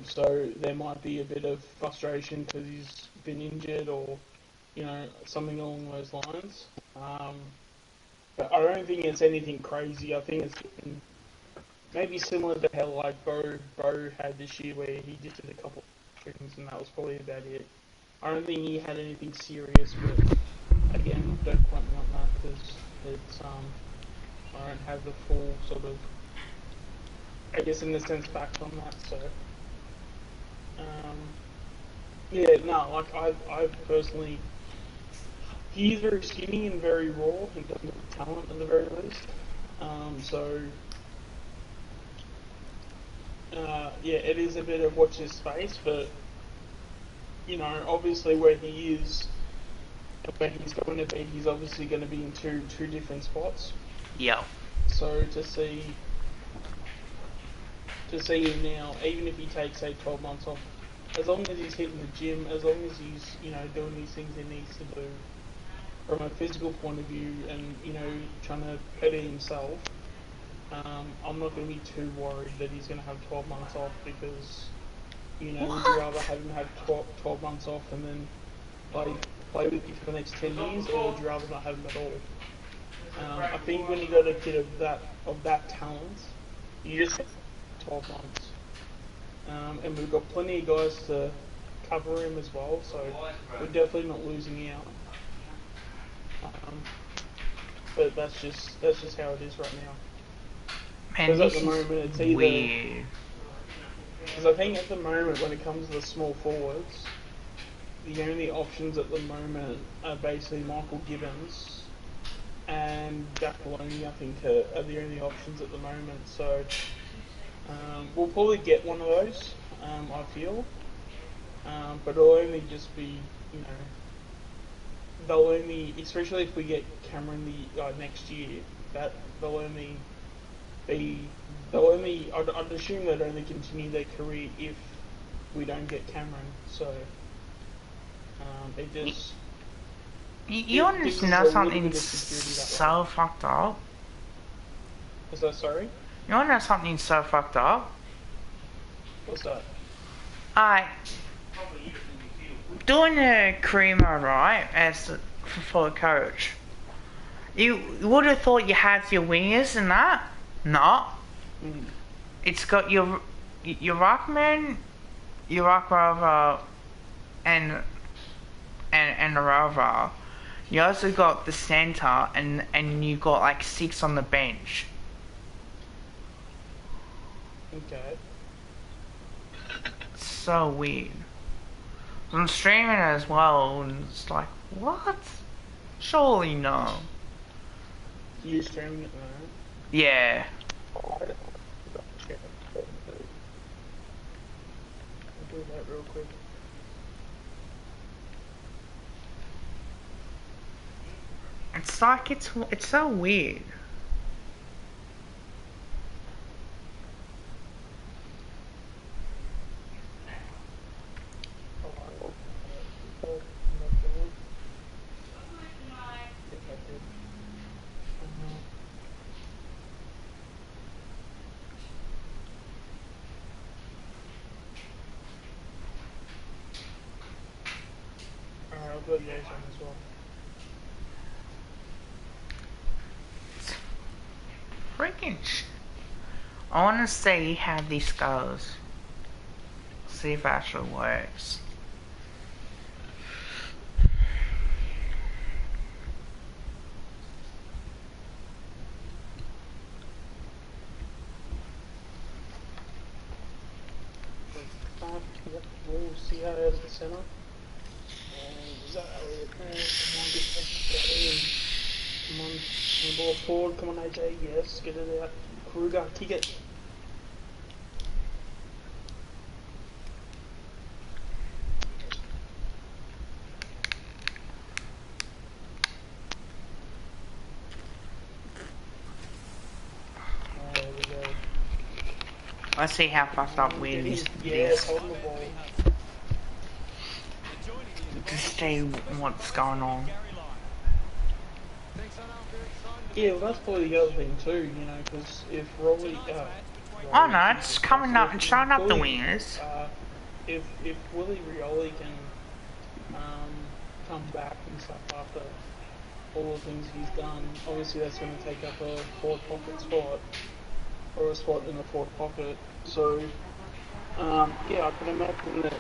So there might be a bit of frustration because he's been injured or, something along those lines. But I don't think it's anything crazy. I think it's maybe similar to how like Bo had this year where he just did a couple of strings and that was probably about it. I don't think he had anything serious, but again, don't quote me on that because it's I don't have the full sort of, I guess in a sense, facts on that. So yeah, no, like I personally, he's very skinny and very raw in terms of talent at the very least. So yeah, it is a bit of watch his space, but obviously where he is, where he's going to be, he's obviously going to be in two different spots. Yeah. So to see him now, even if he takes say 12 months off, as long as he's hitting the gym, as long as he's doing these things he needs to do from a physical point of view, and trying to better himself, I'm not going to be too worried that he's going to have 12 months off because would you rather have him have 12 months off and then play with you for the next 10 years, or would you rather not have him at all? I think when you got a kid of that talent, you just have 12 months. And we've got plenty of guys to cover him as well, so we're definitely not losing out. But that's just how it is right now. Man, this is weird. Because I think at the moment, when it comes to the small forwards, the only options at the moment are basically Michael Gibbons and Jack Maloney, I think, are the only options at the moment. So we'll probably get one of those, I feel. But it'll only just be, they'll only, especially if we get Cameron next year, that they'll only be, I'd assume they'd only continue their career if we don't get Cameron. So it just. You want to know something so fucked up? Is that sorry? You want to know something so fucked up? What's that? Doing a career mode, right, for a coach, you would have thought you had your wingers and that. No. It's got your ruckman, your ruck rover, and the rover. You also got the centre, and you got like 6 on the bench. Okay. So weird. I'm streaming as well, and it's like, what? Surely no. You're streaming it now? Yeah. I'll do that real quick. It's like it's so weird. I've got Yates on as well. Freaking I want to see how this goes. See if it actually works. We'll see how it is at the centre. Is that it? Come on, ball forward. Come on, AJ. Yes, get it out. Kruger, kick it. There we go. Let's see how fucked up weird this Yes, is. hold the ball. To see what's going on. Yeah, well, that's probably the other thing too, because if Rolly, Oh Rioli no, can it's discuss coming it. up and showing up the Willie, wingers. if Willie Rioli can come back and stuff after all the things he's done, obviously that's going to take up a forward pocket spot or a spot in the forward pocket. So yeah, I can imagine that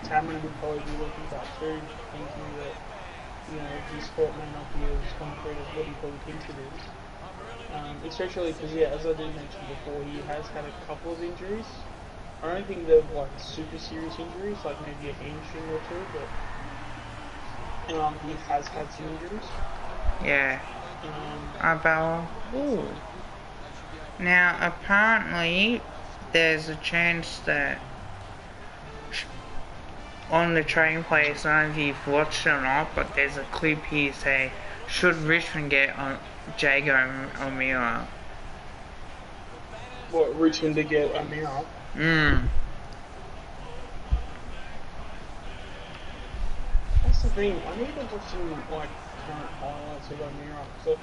Cameron would probably be looking back too, thinking that his spot may not be as concrete as what he probably thinks it is. Especially because, yeah, as I did mention before, he has had a couple of injuries. I don't think they're like super serious injuries, like maybe a hamstring or two, but he has had some injuries. Yeah. Ooh. Now, apparently, there's a chance that on the train place, I don't know if you've watched it or not, but there's a clip here say, should Richmond get on Jago O'Meara? What, Richmond to get O'Meara? That's the thing, I need to watch some like current highlights of O'Meara, because I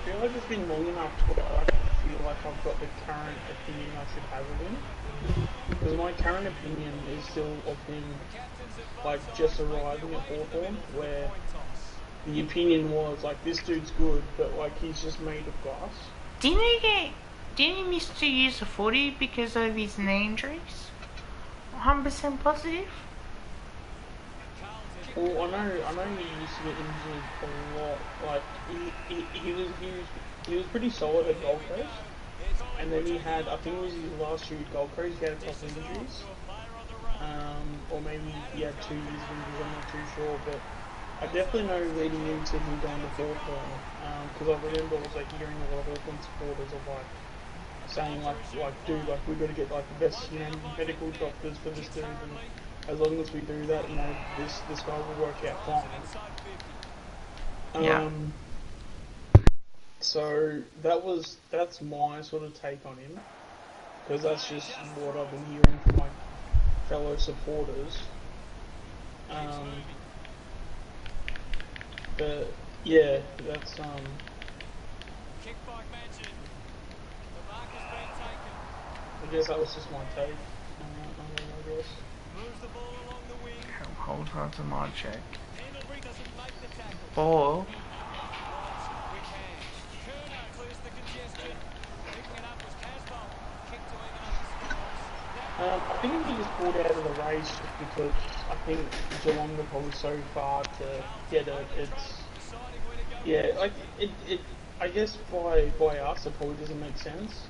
feel like it's been long enough to where I feel like I've got the current opinion I should have of him. Because my current opinion is still of him, like, just arriving at Hawthorn, where the opinion was, like, this dude's good, but, like, he's just made of glass. Didn't he miss 2 years of footy because of his knee injuries? 100% positive? Well, I know he used to get injured a lot. Like, he was pretty solid at Gold Coast. And then he had, I think it was his last year at Gold Coast, he had a couple of injuries. Or maybe he had 2 years of injuries, I'm not too sure. But I definitely know leading into him going to Hawthorn, because I remember I was like hearing a lot of Hawthorn supporters of like saying like dude, like we've got to get like the best medical doctors for this dude, and as long as we do that, this guy will work out fine. Yeah. So that's my sort of take on him, because that's just what I've been hearing from my fellow supporters. But yeah, that's I guess that was just my take. I guess. Hold on to my check. Ball. I think he just pulled out of the race just because I think Geelong are probably so far to get it. It. I guess by us it probably doesn't make sense.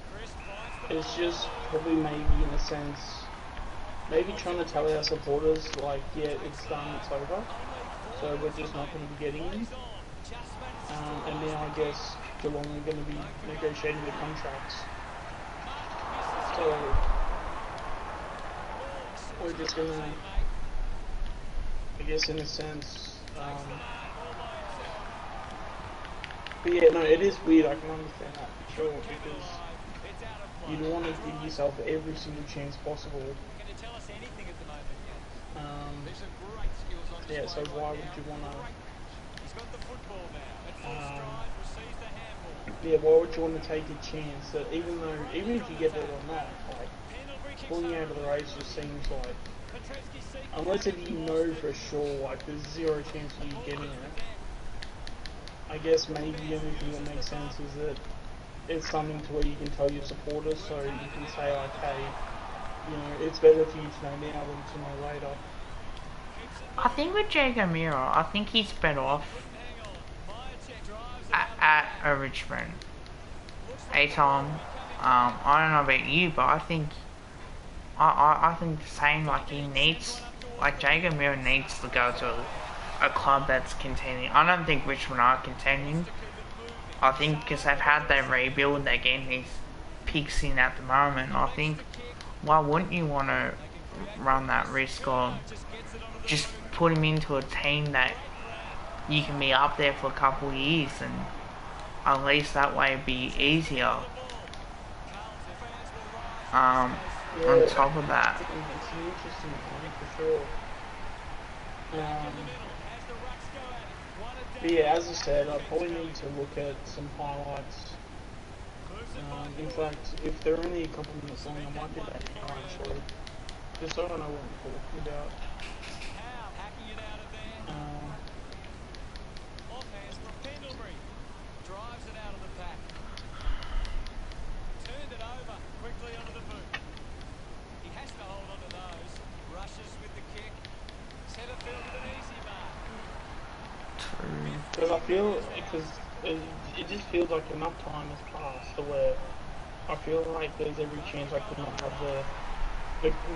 It's just probably maybe in a sense, maybe trying to tell our supporters like, yeah, it's done, it's over. So we're just not going to be getting him. And now I guess Geelong are going to be negotiating the contracts. So we're just going to, I guess in a sense, but yeah, no, it is weird, I can understand that for sure, because you'd want to give yourself every single chance possible. Yeah, so why would you want to, why would you want to take a chance that even if you get it or not, like, pulling out of the race just seems like, unless if you know for sure, like, there's zero chance of you getting it, I guess maybe the only thing that makes sense is that it's something to where you can tell your supporters, so you can say like, hey, it's better for you to know now than to know later. I think with Jago O'Meara, I think he's better off at Richmond. Tom, I don't know about you, but I think I think the same. Like he needs, like Jago O'Meara needs to go to a club that's contending. I don't think Richmond are contending. I think because they've had their rebuild, they're getting these peaks in at the moment. I think why wouldn't you want to run that risk of just put him into a team that you can be up there for a couple of years, and at least that way it'd be easier. On top of that, it's an interesting one for sure. But yeah, as I said, I probably need to look at some highlights In fact, if they're only a couple minutes long, I might do that now actually, just so I know what I'm talking about. Um, Drives it out of the pack. Turned it over quickly onto the boot. He has to hold on to those. Rushes with the kick. Centre field with an easy mark. Because I feel, because it just feels like enough time has passed to where I feel like there's every chance I could not have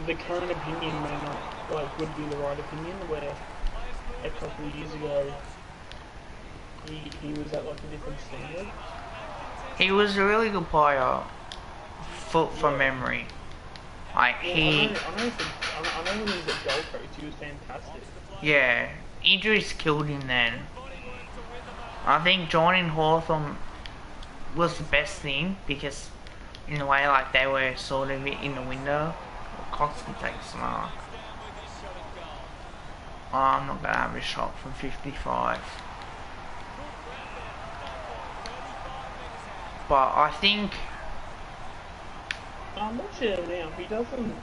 the current opinion may not, like, would be the right opinion, where a couple of years ago he was at like a different standard. He was a really good player, from memory. Like Well, he, I know when he was at Gold Coast, he was fantastic. yeah, injuries killed him then. I think joining Hawthorn was the best thing because, in a way, like they were sort of in the window. Coxon takes the mark. Oh, I'm not gonna have a shot from 55. But I think I'm watching him now. He doesn't.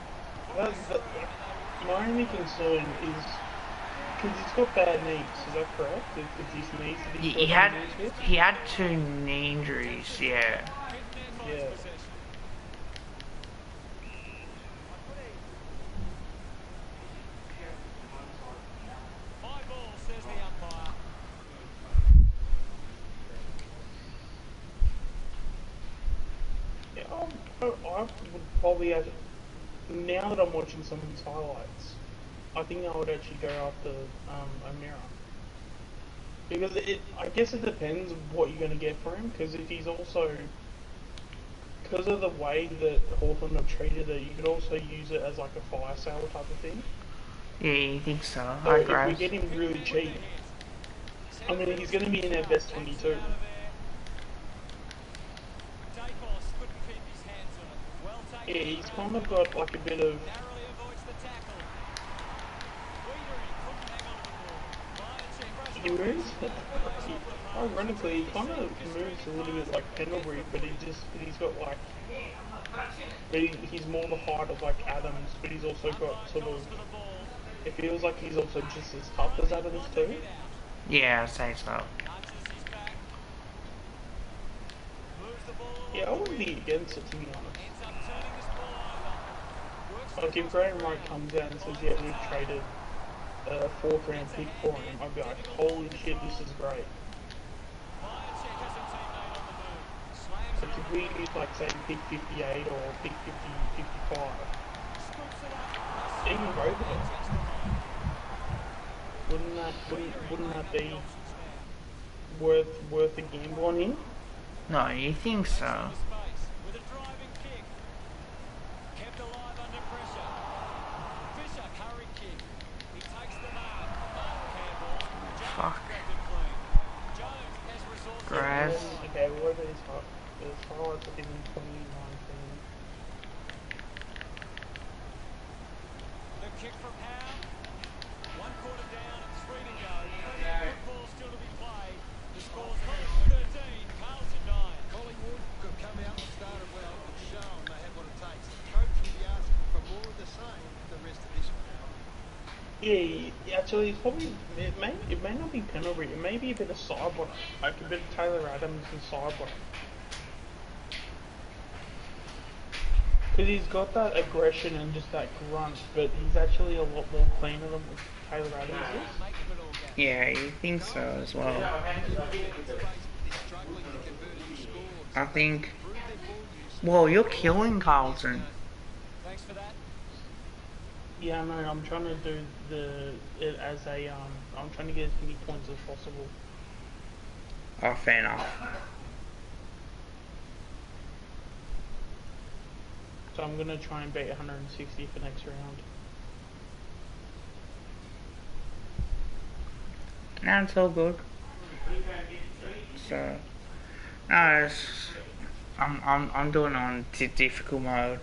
My only concern is because he's got bad knees. Is that correct? It's his knees that he's got injuries with? he had 2 knee injuries. Yeah. Yeah. High ball, says the umpire. Yeah, I would probably have. Now that I'm watching some of his highlights, I think I would actually go after O'Meara. Because I guess it depends what you're going to get for him. Because if he's also, because of the way that Hawthorn have treated it, you could also use it as like a fire sale type of thing. Yeah, you think so? So I if we agree. get him really cheap, I mean, he's going to be in our best 22. Yeah, he's kind of got like a bit of. He moves. Ironically, he kind of moves a little bit like Pendlebury, but he's got like. But he's more the height of like Adams, but he's also got sort of. It feels like he's also just as tough as Adams too. Yeah, I'd say so. Yeah, I wouldn't be against it to be honest. Like if Graham Wright comes out and says, yeah, we've traded a 4th round pick for him, I'd be like, holy shit, this is great. Like if we use like say pick 58 or pick 50, 55, even both of them, wouldn't that be worth a gamble on him? No, you think so? Fuck. Graz. Okay, what are these highlights of him in 2019? The kick from Howe. 1 quarter down and 3 to go. Good ball still to be played. The score's 13, Carlton 9. Collingwood could come out and start it well and shown they have what it takes. Coach will be asking for more of the same the rest of this round. Yeah, actually, it's probably it may not be Pendlebury. It may be a bit of Sidebottom, like a bit of Taylor Adams and Sidebottom. Because he's got that aggression and just that grunt, but he's actually a lot more cleaner than what Taylor Adams is. Yeah, you think so as well. I think. Well, you're killing Carlton. Thanks for that. Yeah, no, I'm trying to do it as a I'm trying to get as many points as possible. Oh, fair enough. So I'm gonna try and beat 160 for next round. Now it's all good. So, no, I'm doing it on difficult mode.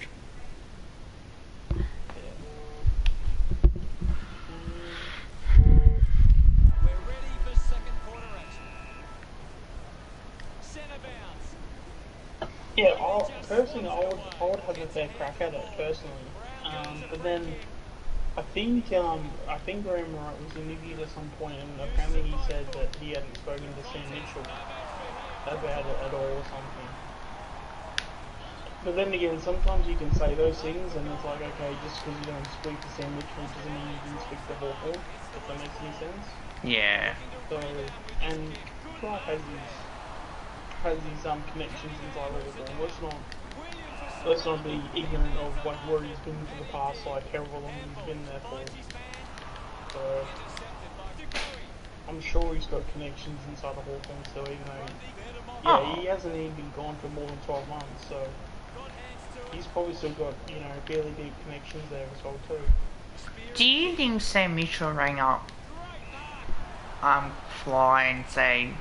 We're ready for second quarter action. Centre bounce. Yeah, personally, I would have a fair crack at it personally. But then I think Graham Wright was interviewed at some point, and apparently he said that he hadn't spoken to Sam Mitchell about it at all or something. But then again, sometimes you can say those things, and it's like, okay, just because you don't speak to Sam Mitchell doesn't mean you didn't speak to Hawthorne, if that makes any sense. Yeah. So, and Wright has these connections inside Hawthorne. Let's not be ignorant of like where he's been for the past like however long he's been there for. So I'm sure he's got connections inside the Hawthorne still, even though he hasn't even been gone for more than 12 months. So he's probably still got fairly deep connections there as well too. Do you think Sam Mitchell rang up Fly and say,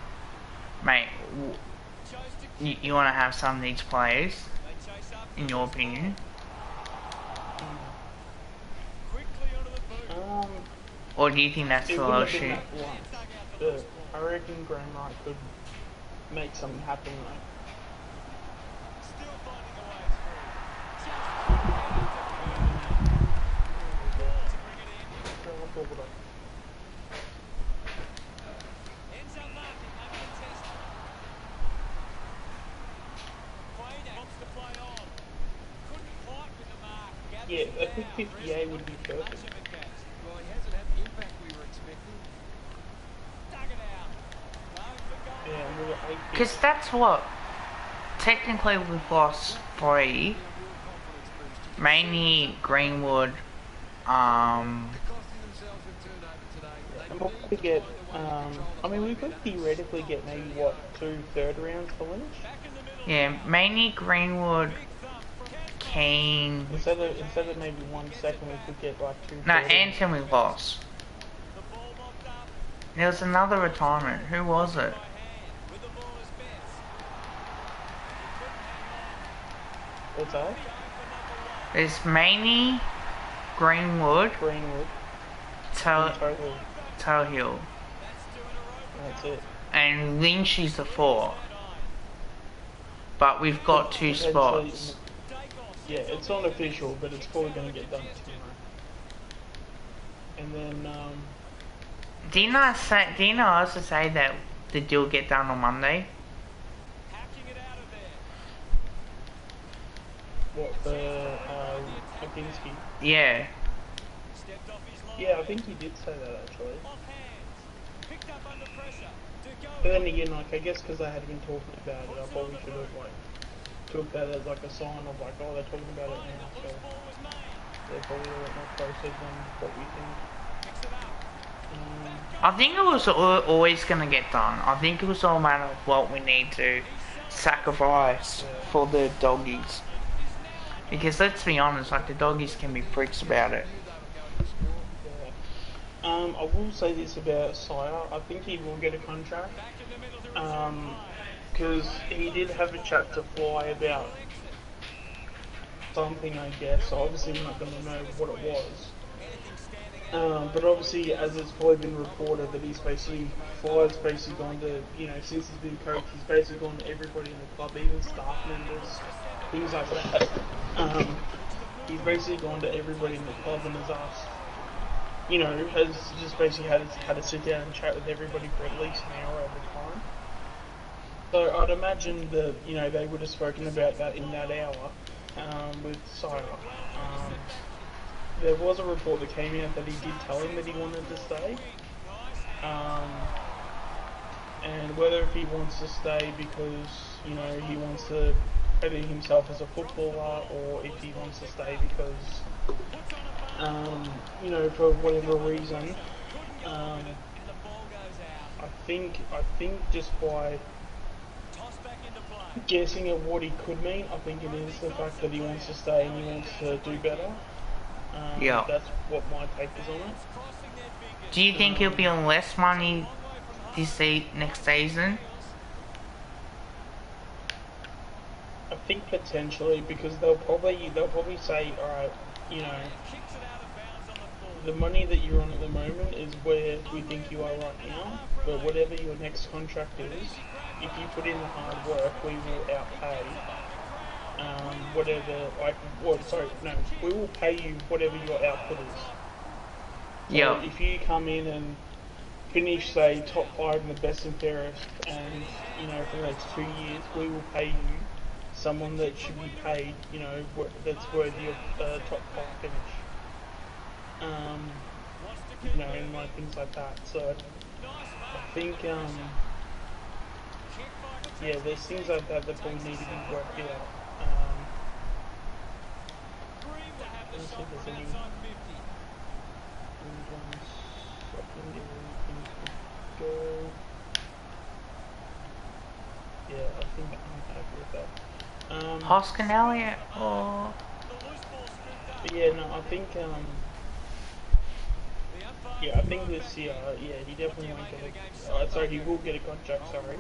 mate, you want to have some of these players, in your opinion? Or do you think that's a lot of shit? But I reckon Graham Wright could make something happen though. Yeah, I think 58 would be perfect. Well, he hasn't had the impact we were expecting. Yeah, because that's what, technically we've lost 3, mainly Greenwood, and we'll probably get, I mean we could theoretically get maybe what, 2 third rounds for Lynch? Yeah, mainly Greenwood, Kane. Instead of maybe 1 second, we could get like 2. No, Anton we lost. There was another retirement. Who was it? What's that? There's mainly Greenwood, Hill. That's it. And Lynch is the 4. But we've got 2 spots. Yeah, it's not official, but it's probably going to get done tomorrow. And then, Didn't I also say that the deal get done on Monday? what, for Kapinski? Yeah. Yeah, I think he did say that actually. But then again, like, I guess because I had been talking about it, I probably should have, like, took that as, like, a sign of, like, oh, they're talking about it now, so they're probably a lot more closer than what we think. I think it was always going to get done. I think it was all a matter of what we need to sacrifice for the doggies. Because let's be honest, like, the doggies can be pricks about it. I will say this about Sire. I think he will get a contract. Because he did have a chat to Fly about something, I guess. So obviously we're not going to know what it was. But obviously, as it's probably been reported, that he's basically, Fly's basically gone to, since he's been coached, he's basically gone to everybody in the club, even staff members, things like that. He's basically gone to everybody in the club and has asked, has just basically had to sit down and chat with everybody for at least an hour every time. So I'd imagine that, they would have spoken about that in that hour with Sire. There was a report that came out that he did tell him that he wanted to stay. And whether if he wants to stay because, he wants to better himself as a footballer, or if he wants to stay because, for whatever reason, I think just by guessing at what he could mean, I think it is the fact that he wants to stay and he wants to do better. Yeah. That's what my take is on it. Do you think he'll be on less money next season? I think potentially, because they'll probably say, alright, the money that you're on at the moment is where we think you are right now, but whatever your next contract is, if you put in the hard work, we will outpay whatever, like, what, sorry, no, we will pay you whatever your output is. So Yeah. if you come in and finish, say, top 5 in the best and fairest, and, you know, for the next 2 years, we will pay you someone that should be paid, you know, that's worthy of top 5 finish. You know, and like things like that. So I think, yeah, there's things like that that probably need to be worked out. Let's see if there's any ones secondary things to go. Yeah, I think I'm happy with that. Hoskin Elliott or But yeah, no, I think, yeah, I think this year, yeah, he definitely won't get a, sorry, he will get a contract, sorry.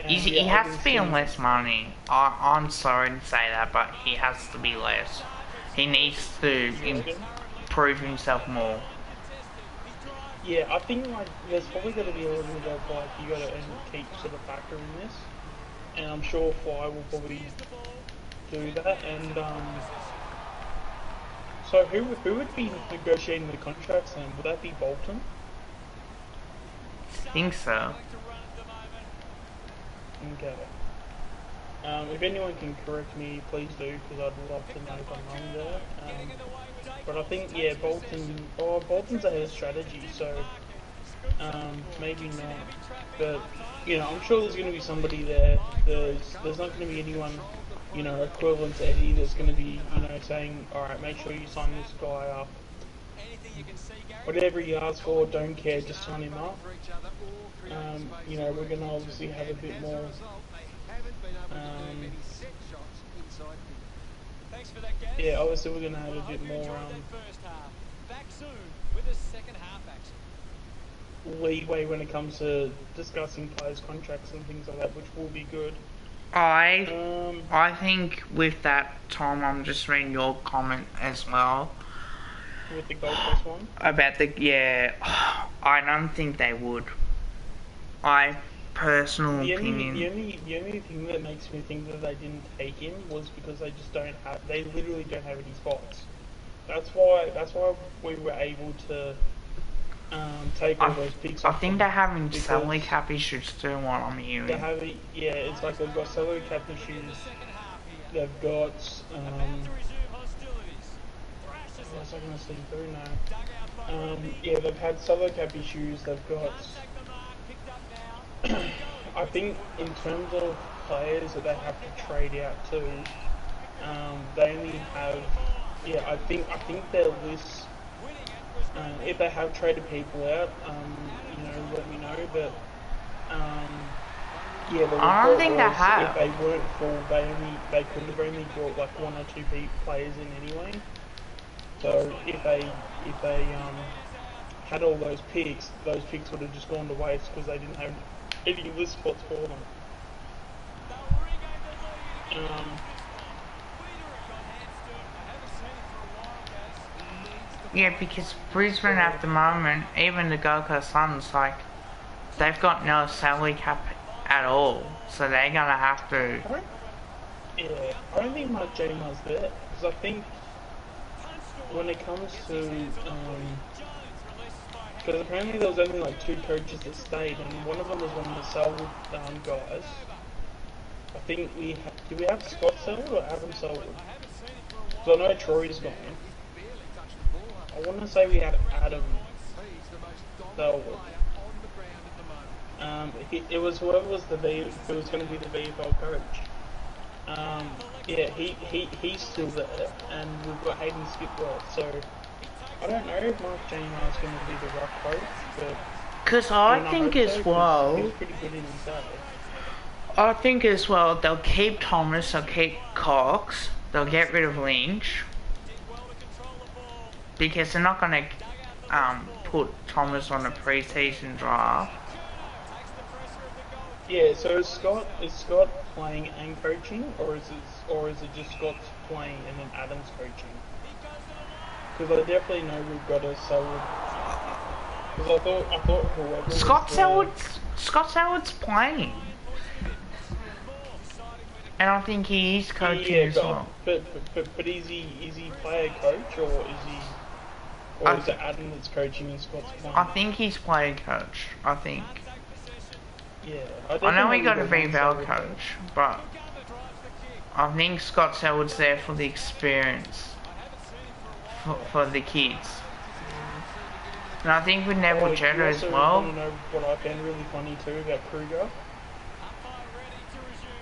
he Yeah, I has can to be on see- less money. I'm sorry to say that, but he has to be less. He needs to improve himself more. Yeah, I think like there's probably going to be a little bit of like you got to keep sort of factor in this, and I'm sure Fly will probably do that. And so who would be negotiating the contracts then? Would that be Bolton? I think so. Okay. If anyone can correct me, please do, because I'd love to know if I'm wrong there. But I think, yeah, Bolton. Oh, Bolton's ahead of strategy, so maybe not. But you know, I'm sure there's going to be somebody there. There's not going to be anyone, you know, equivalent to Eddie that's going to be, you know, saying, all right, make sure you sign this guy up. Whatever he asks for, don't care, just sign him up. You know, we're going to obviously have a bit more. Yeah, obviously we're going to have a bit more leeway when it comes to discussing players' contracts and things like that, which will be good. I think with that, Tom, I'm just reading your comment as well. With the Gold Coast one? About I don't think they would. Personal opinion. The only thing that makes me think that they didn't take him was because they just don't have, they literally don't have any spots. That's why we were able to take all those picks. I think they're having salary cap issues too, what I'm hearing. They have, yeah, it's like they've got salary cap issues. They've got what was I going to say through now? Yeah, they've had salary cap issues. They've got. I think in terms of players that they have to trade out to, they only have. Yeah, I think their list. If they have traded people out, you know, let me know. But yeah, the I don't think report they was have. if they weren't full, they could have only brought like 1 or 2 players in anyway. So if they had all those picks would have just gone to waste because they didn't have any list spots for them. Yeah, because Brisbane at the moment, even the Gold Coast Suns, like, they've got no salary cap at all, so they're gonna have to. I don't think Mark Jamar's there because I think when it comes to because apparently there was only like 2 coaches that stayed, and one of them was one of the Selwood guys. I think did we have Scott Selwood or Adam Selwood? Because I know Troy's gone. I want to say we had Adam Selwood. It was whoever was who was going to be the VFL coach. Yeah, he's still there, and we've got Hayden Skipworth. So I don't know if Mark Jamar's going to be the rough coach, but Because I think as well. He's pretty good in his day. I think as well they'll keep Thomas, they'll keep Cox, they'll get rid of Lynch. Because they're not going to put Thomas on a pre-season draft. Yeah, so is Scott playing and coaching, or is it just Scott playing and then Adam's coaching? Because I definitely know we've got a Selwood. Because I thought whoever Scott Selwood's playing. And I think he is coaching Yeah, as well. but is he player coach or is it Adam that's coaching and Scott's playing? I think he's player coach. I think. Yeah, I know he got a definitely VFL one-sided coach, but I think Scott Selwood's there for the experience for the kids. And I think with Neville Jetta as You also well. want to know what I found really funny too about Kruger?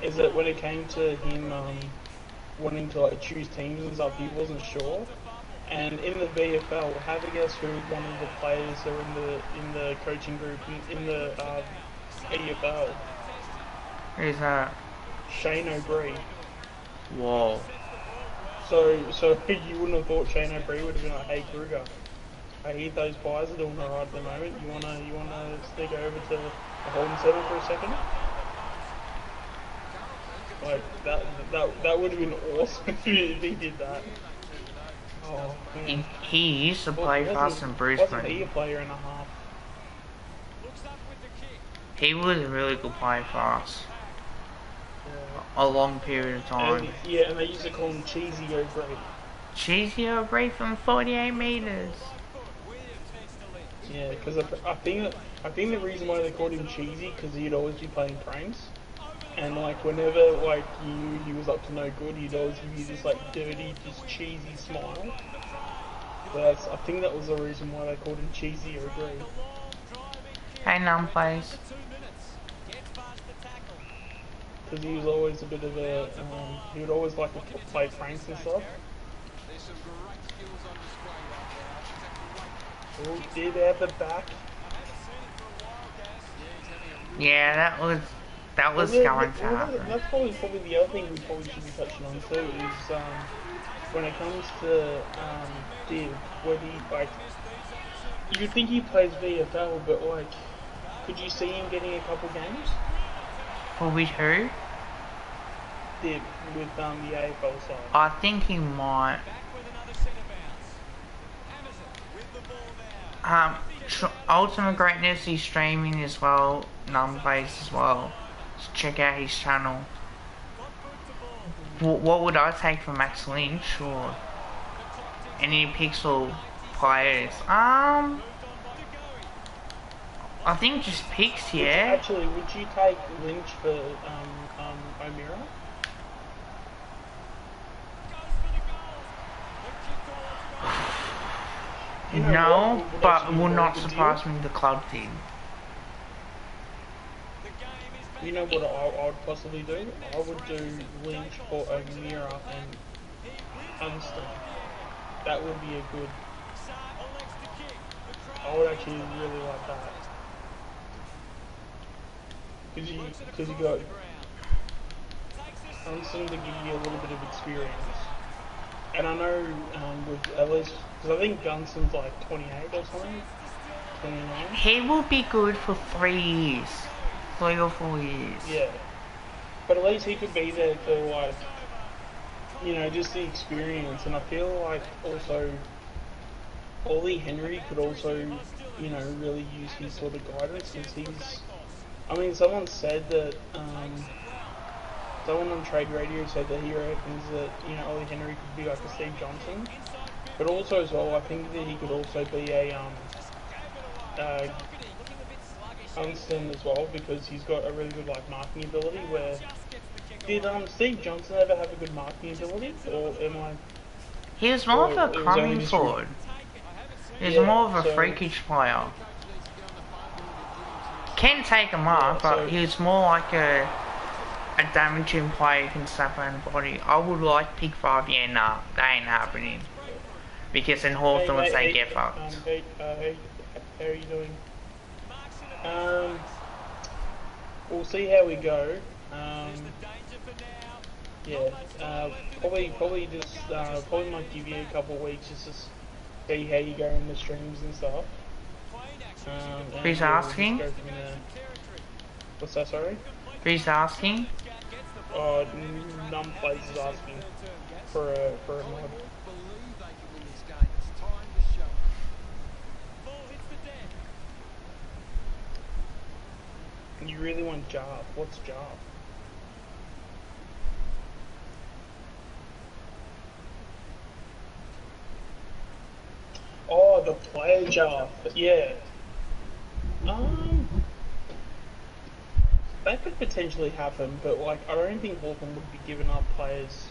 Is that when it came to him wanting to like choose teams and stuff, he wasn't sure. And in the VFL, have a guess who one of the players are in the coaching group in the AFL? Who's that? Shane O'Brien. Whoa. So you wouldn't have thought Shane O'Brien would have been like, hey Kruger, I hear those Pies are doing alright at the moment. You wanna sneak over to the Holden Centre for a second? Like that would have been awesome if he did that. Oh man. He used to play for us in Wasn't he a Brisbane. player and a half? He was a really good player for us. A long period of time. And they used to call him Cheesy O'Brien. Cheesy O'Brien from 48 metres. Yeah, because I think the reason why they called him Cheesy because he'd always be playing pranks, and like whenever like he was up to no good, he'd always give you this like dirty, just cheesy smile. So I think that was the reason why they called him Cheesy O'Brien. Hey, numpties. Because he was always a bit of a he would always like to play pranks and stuff. There's some great skills on display right there. Oh, did have the back. Yeah, that was going to happen. That's probably the other thing we probably should be touching on too is when it comes to Div, whether he, like you would think he plays VFL, but like could you see him getting a couple games? Well, with who? Div with the AFL side. I think he might. Ultimate Greatness, he's streaming as well, numbase as well. So check out his channel. What would I take from Max Lynch or any Pixel players? I think just picks, yeah. Actually, would you take Lynch for O'Meara? You know No, what? but Actually, will not what would surprise me if the club did. You know what I would possibly do? I would do Lynch for O'Meara and Hunston. That would be a good. I would actually really like that. Because you got Hunston to give you a little bit of experience. And I know with at least, because I think Gunson's like 28 or something, 29. He will be good for 3 years. 3 or 4 years. Yeah. But at least he could be there for like, you know, just the experience. And I feel like also Ollie Henry could also, you know, really use his sort of guidance because he's, I mean, someone said that, someone on Trade Radio said that he reckons that, you know, Ollie Henry could be like a Steve Johnson. But also as well, I think that he could also be a, Hunston as well because he's got a really good like marking ability. Where did Steve Johnson ever have a good marking ability, or am I? He was more of a coming forward. He was more of a freakish player. Can take a mark, but he was more like a damaging player who can slap around the body. I would like pick 5, yeah, nah, that ain't happening. Because in Hawthorn would say get fucked. How are you doing? We'll see how we go. Yeah, probably just probably might give you a couple of weeks just to see how you go in the streams and stuff. Who's asking? What's that? Sorry. Who's asking? Numplays is asking for a mod. Believe they can win this game. It's time to show it. You really want Jarve? What's Jarve? Player draft, yeah. Um, that could potentially happen, but like I don't think Hawthorn would be giving up players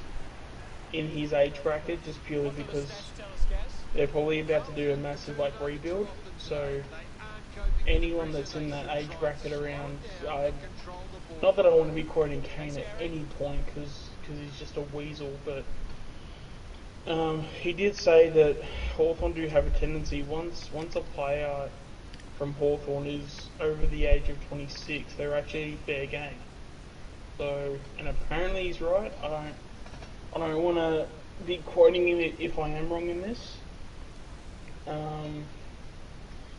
in his age bracket just purely because they're probably about to do a massive like rebuild. So anyone that's in that age bracket around, not that I want to be quoting Kane at any point because he's just a weasel, but he did say that Hawthorn do have a tendency once a player from Hawthorn is over the age of 26, they're actually fair game. So, and apparently he's right. I don't want to be quoting him if I am wrong in this.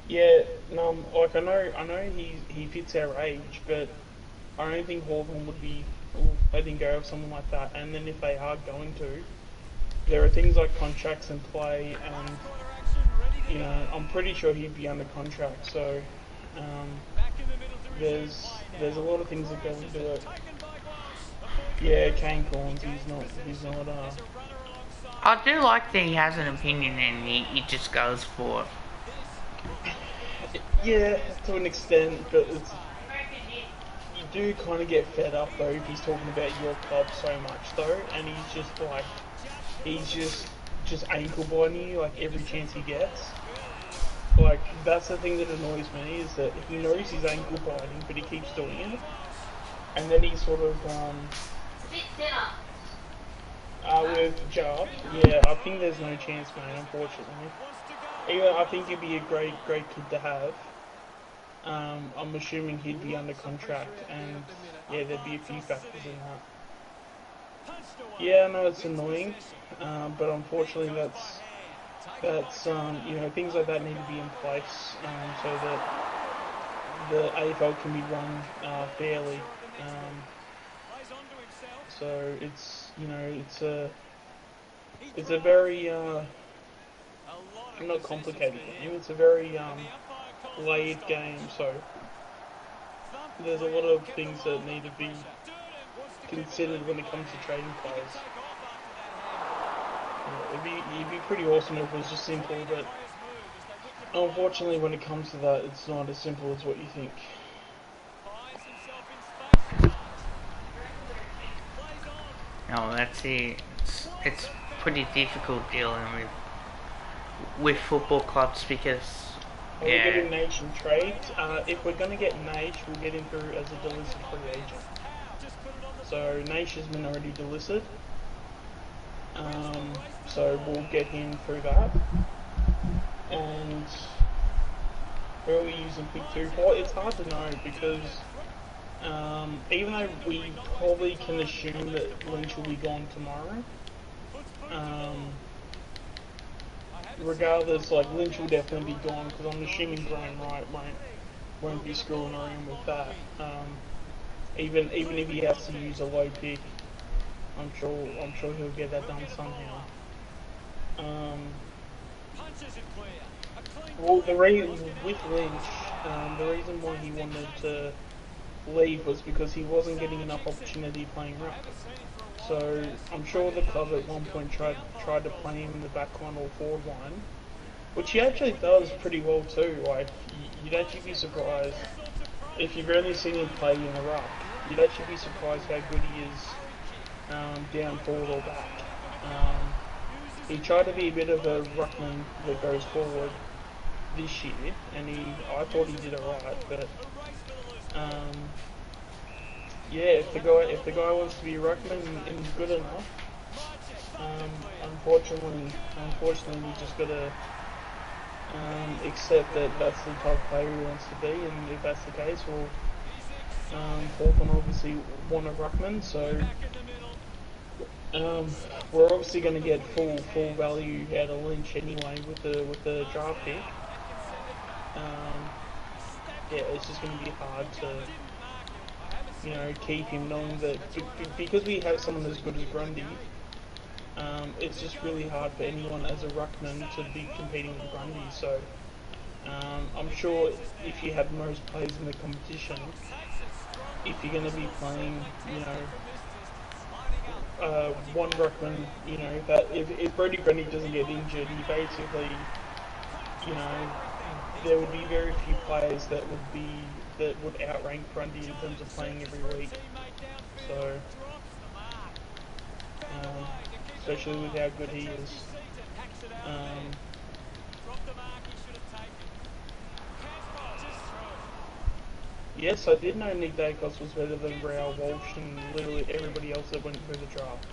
Yeah, no, like I know he fits our age, but I don't think Hawthorn would be letting go of someone like that. And then if they are going to, there are things like contracts in play, and you know I'm pretty sure he'd be under contract. So there's a lot of things that go into it. Yeah, Kane Corns, he's not. I do like that he has an opinion and he just goes for it. Yeah, to an extent, but you do kind of get fed up though if he's talking about your club so much though, and he's just like he's just ankle biting you like every chance he gets. Like that's the thing that annoys me is that he knows he's ankle biting, but he keeps doing it, and then he sort of with Jar, yeah, I think there's no chance, mate. Unfortunately, even I think he'd be a great kid to have. I'm assuming he'd be under contract, and yeah, there'd be a few factors in that. Yeah, I know it's annoying, but unfortunately that's you know, things like that need to be in place so that the AFL can be run fairly. So it's, you know, it's a very not complicated game. It's a very laid game. So there's a lot of things that need to be considered when it comes to trading players. It'd be pretty awesome if it was just simple, but unfortunately when it comes to that, it's not as simple as what you think. No, that's it. It's pretty difficult dealing with football clubs because We're getting Nage in trade. If we're going to get Nage, we'll get him through as a delisted free agent. So Nage has been already delisted. So we'll get him through that. And where are we using pick 2 for? It's hard to know because even though we probably can assume that Lynch will be gone tomorrow, regardless, like Lynch will definitely be gone because I'm assuming Brian Wright won't be screwing around with that. Even if he has to use a low pick, I'm sure he'll get that done somehow. Well, with Lynch, the reason why he wanted to leave was because he wasn't getting enough opportunity playing ruck. So I'm sure the club at one point tried to play him in the back line or forward line, which he actually does pretty well too. Like you'd actually be surprised if you've only seen him play in the ruck. You'd actually be surprised how good he is down forward or back. He tried to be a bit of a ruckman that goes forward this year, and I thought he did it right, but yeah, if the guy wants to be a ruckman and he's good enough, unfortunately we just gotta accept that that's the type of player he wants to be, and if that's the case, well, Hawthorn obviously want a ruckman, so we're obviously going to get full value out of Lynch anyway with the draft pick. Yeah, it's just going to be hard to, you know, keep him knowing that because we have someone as good as Grundy. It's just really hard for anyone as a ruckman to be competing with Grundy. So I'm sure if you have most players in the competition, if you're going to be playing, you know, one ruckman, you know, that if Brody Grundy doesn't get injured, you know, there would be very few players that would outrank Grundy in terms of playing every week. So, especially with how good he is. Yes, I did know Nick Dacos was better than Rao Walsh and literally everybody else that went through the draft.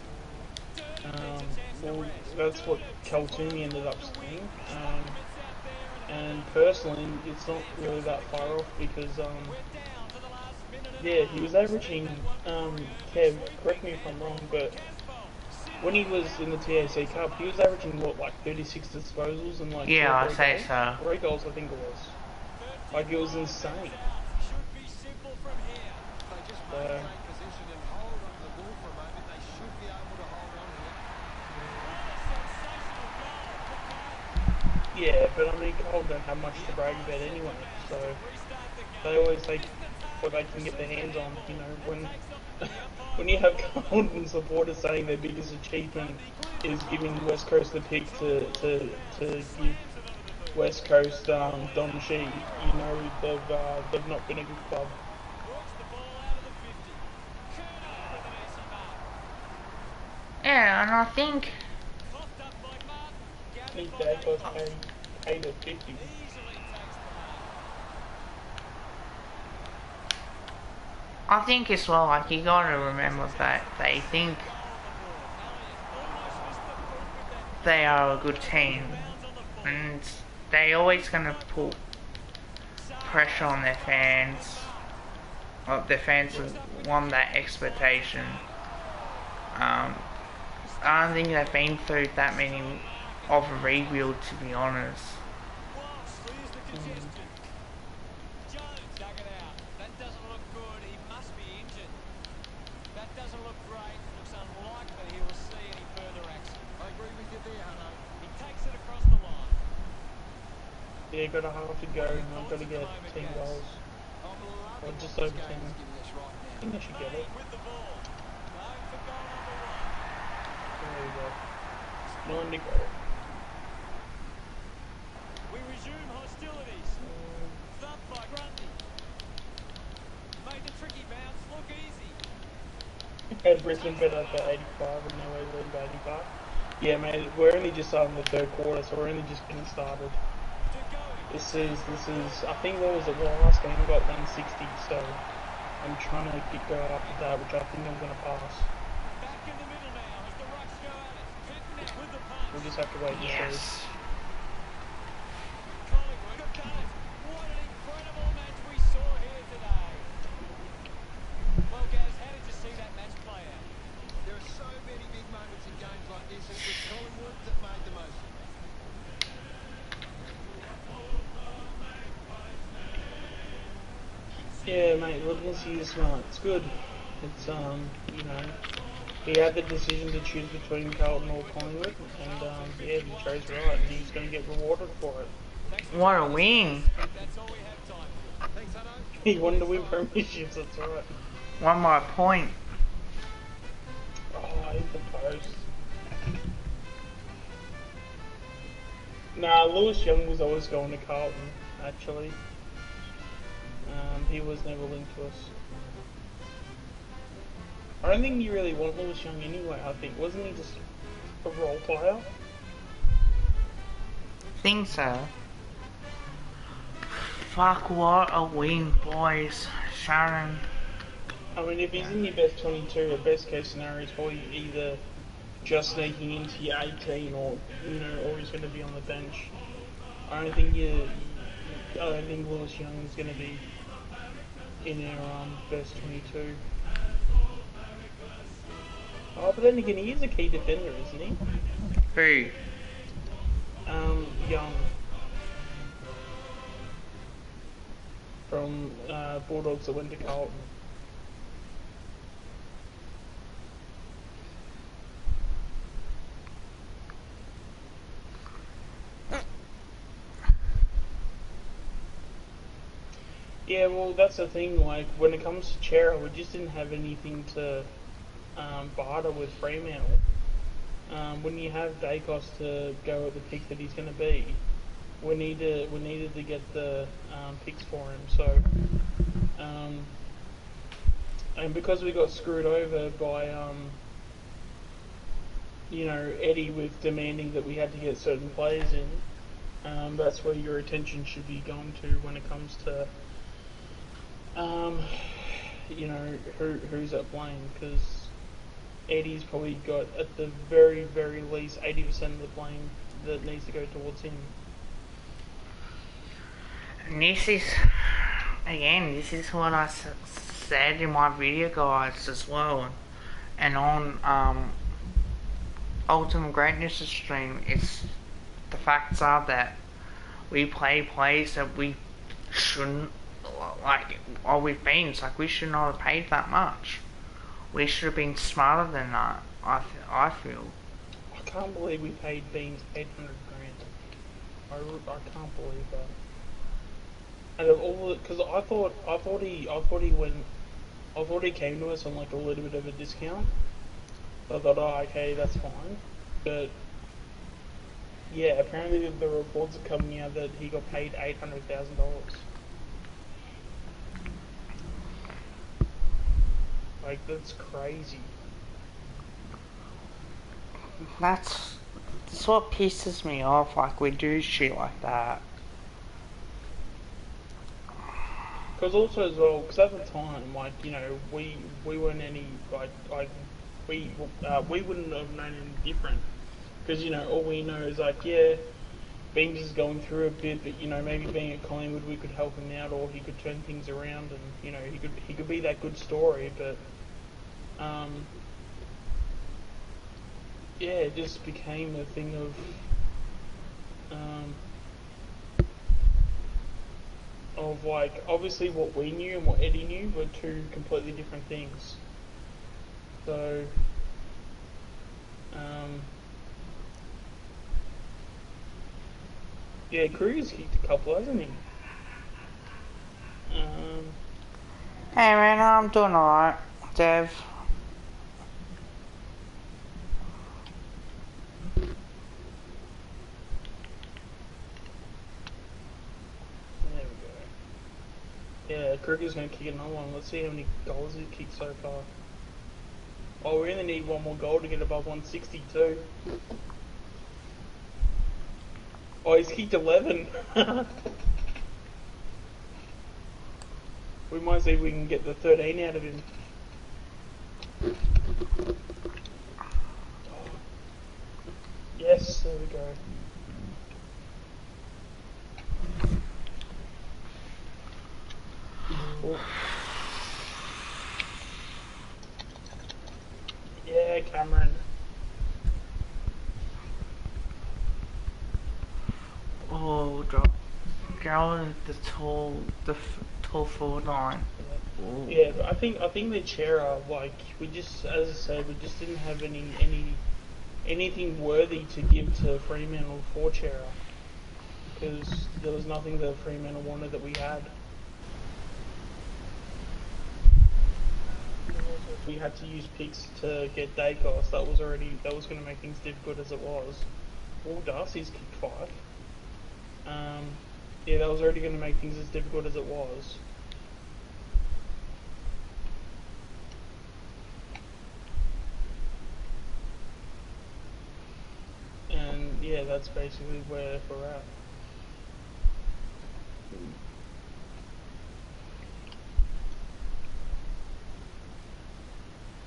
Well, that's what Kaltumi ended up saying. And personally, it's not really that far off because, yeah, he was averaging, Kev, correct me if I'm wrong, but when he was in the TAC Cup, he was averaging, what, like 36 disposals and like Yeah, I'd 3 say goals? so. 3 goals, I think it was. Like, it was insane. They just maintain position and hold on to the ball for a moment. They should be able to hold on here. Yeah, but I mean, Carlton don't have much to brag about anyway, so they always take what they can get their hands on. You know, when you have Carlton supporters saying their biggest achievement is giving West Coast the pick to give West Coast Don Shee, you know they've not been a good club. Yeah, and I think Dacos paid at 50. I think as well, like, you gotta remember that they think they are a good team, and they always gonna put pressure on their fans. Well, their fans want that expectation. I don't think they've been through that many of a rebuild, to be honest. Yeah, got a half to go, and I've got to get 10 goals. Or just over 10. I think I should get it. There we go. 9 to go. We resume hostilities. Thumped by Grundy. Made the tricky bounce look easy. Had Brisbane better for 85 and now we're leading by 85. Yeah, mate, we're only just starting the third quarter, so we're only just getting started. This is, I think what was it, the last game got 160, so I'm trying to go after that, which I think I'm going to pass. Back in the middle now as the Rucks go at it. Fitness with the punch. We'll just have to wait and see. Yes. Collingwood have done it. What an incredible match we saw here today. Well, Gaz, how did you see that match play out? There are so many big moments in games like this. It was Collingwood that made the most of it. Yeah, mate, Lipinski is smart. It's good. It's, you know, he had the decision to choose between Carlton or Collingwood, and, yeah, he chose right, and he's going to get rewarded for it. What a win! That's all we have time for. Thanks, Hutto. He wanted to win premierships, that's right. One more point. Oh, I hit the post. Nah, Lewis Young was always going to Carlton, actually. He was never linked to us. I don't think you really want Lewis Young anyway, I think. Wasn't he just a role player? Think so. Fuck, what a win, boys. Sharon. I mean, if he's in your best 22, the best case scenario is probably either just sneaking into your 18 or, you know, or he's going to be on the bench. I don't think Lewis Young is going to be in our best 22. Oh, but then again, he is a key defender, isn't he? Who? Young. From Bulldogs that went to Carlton. Yeah, well, that's the thing, like, when it comes to Chera, we just didn't have anything to barter with Fremantle. When you have Dacos to go at the pick that he's going to be, we needed to get the picks for him. So, and because we got screwed over by Eddie with demanding that we had to get certain players in, that's where your attention should be going to when it comes to who's at blame, because Eddie's probably got at the very, very least 80% of the blame that needs to go towards him. And this is what I said in my video guides as well, and on Ultimate Greatness stream. It's the facts are that we play plays that we shouldn't, like, or we've been, it's like we should not have paid that much. We should have been smarter than that, I feel. I can't believe we paid Beans 800 grand. I can't believe that. And of all, because I thought he came to us on like a little bit of a discount. I thought, oh, okay, that's fine. But yeah, apparently the reports are coming out that he got paid $800,000. Like, that's crazy. That's what pisses me off. Like, we do shit like that. Because also as well, because at the time, like, we weren't any we wouldn't have known any different. Because all we know is like, yeah, Beans is going through a bit, but maybe being at Collingwood we could help him out, or he could turn things around, and he could be that good story. But yeah, it just became a thing of like, obviously what we knew and what Eddie knew were two completely different things. So yeah, Kruger's kicked a couple, hasn't he? Hey man, I'm doing alright, Dev. There we go. Yeah, Kruger's going to kick another one. Let's see how many goals he's kicked so far. Oh, we only need one more goal to get above 162. Oh, he's kicked 11. We might see if we can get the 13 out of him. Yes, there we go. Oh. Yeah, Cameron. Oh, go the tall forward line. Yeah, but I think the Chera, like, we just, as I said, we just didn't have anything worthy to give to Fremantle for Chera, because there was nothing that Fremantle wanted that we had. We had to use picks to get Dacos. That was going to make things difficult as it was. Well, Darcy's kicked 5. Yeah, that was already going to make things as difficult as it was. And yeah, that's basically where we're at.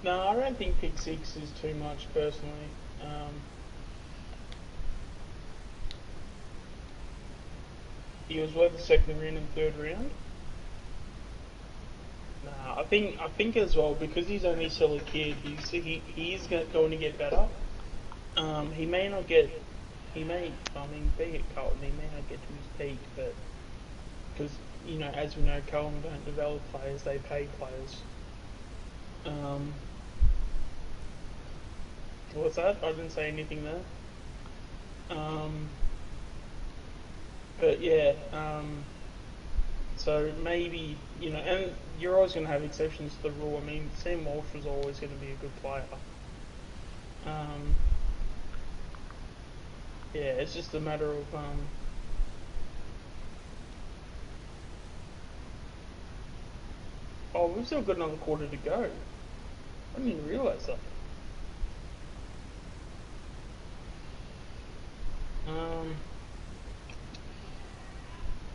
No, I don't think pick 6 is too much personally. He was worth the second round and third round. Nah, I think as well, because he's only still a kid, he is going to get better. He may not get, being at Carlton, he may not get to his peak, but because as we know, Carlton don't develop players, they pay players. What's that? I didn't say anything there. But yeah, so maybe, and you're always going to have exceptions to the rule. I mean, Sam Walsh was always going to be a good player. Yeah, it's just a matter of, we've still got another quarter to go. I didn't even realise that.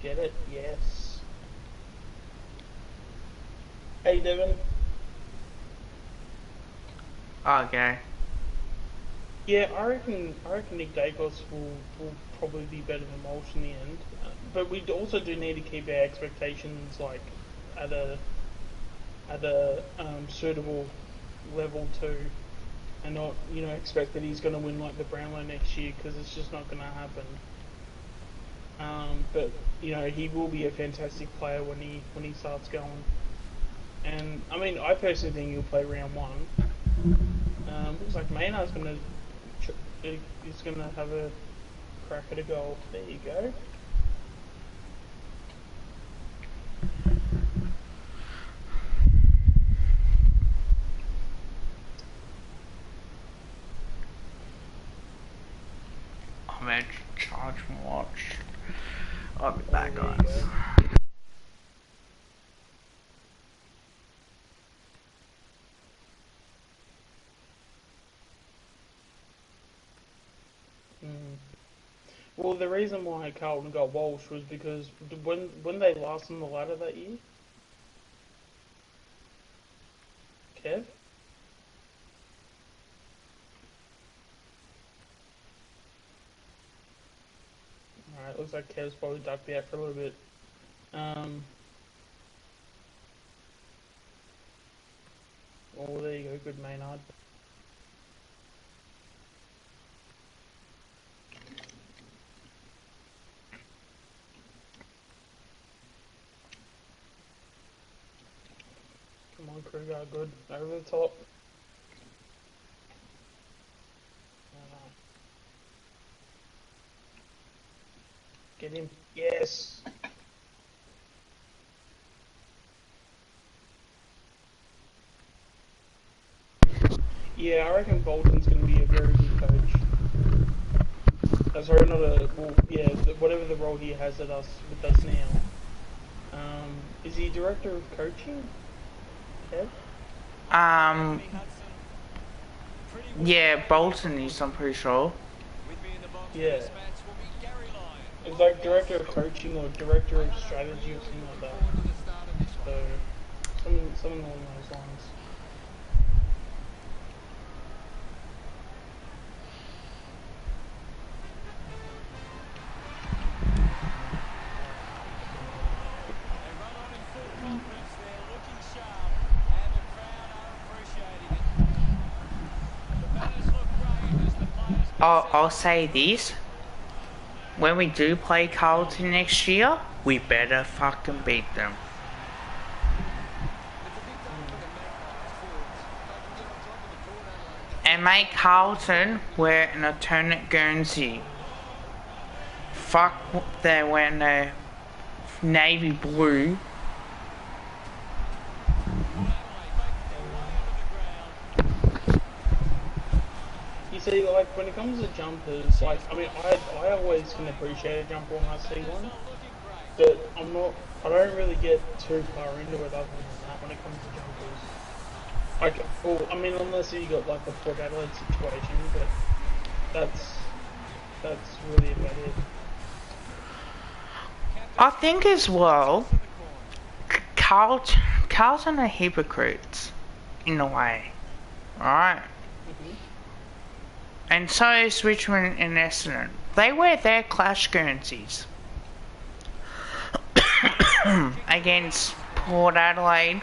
Get it? Yes. Hey, Devin. Okay. Yeah, I reckon Nick Dacos will probably be better than Walsh in the end. But we also do need to keep our expectations like at a suitable level too, and not expect that he's going to win like the Brownlow next year, because it's just not going to happen. But he will be a fantastic player when he starts going. And I mean, I personally think he'll play round one. Looks like Maynard's he's gonna have a crack at a goal. There you go. I'm going to charge my watch. I'll be back, There you guys. go. Well, the reason why Carlton got Walsh was because when they last on the ladder that year, Kev. Alright, looks like Kev's probably ducked out for a little bit. Oh, there you go, good Maynard. Come on, Kruger, good. Over the top. Get him. Yes! Yeah, I reckon Bolton's going to be a very good coach. Sorry, not a... Well, yeah, whatever the role he has with us now. Is he director of coaching? Kev? Yeah, Bolton is, I'm pretty sure. Yeah. It's like director of coaching or director of strategy or something like that. So, something along those lines. I'll say this. When we do play Carlton next year, we better fucking beat them. And make Carlton wear an alternate Guernsey. Fuck, they wearing the navy blue. You see, like, when it comes to jumpers, like, I mean, I always can appreciate a jumper when I see one, but I don't really get too far into it other than that when it comes to jumpers. Like, well, I mean, unless you got, like, the Port Adelaide situation, but that's really about it. I think as well, Carlton are hypocrites, in a way, right? And so is Richmond and Essendon. They wear their clash Guernseys against Port Adelaide,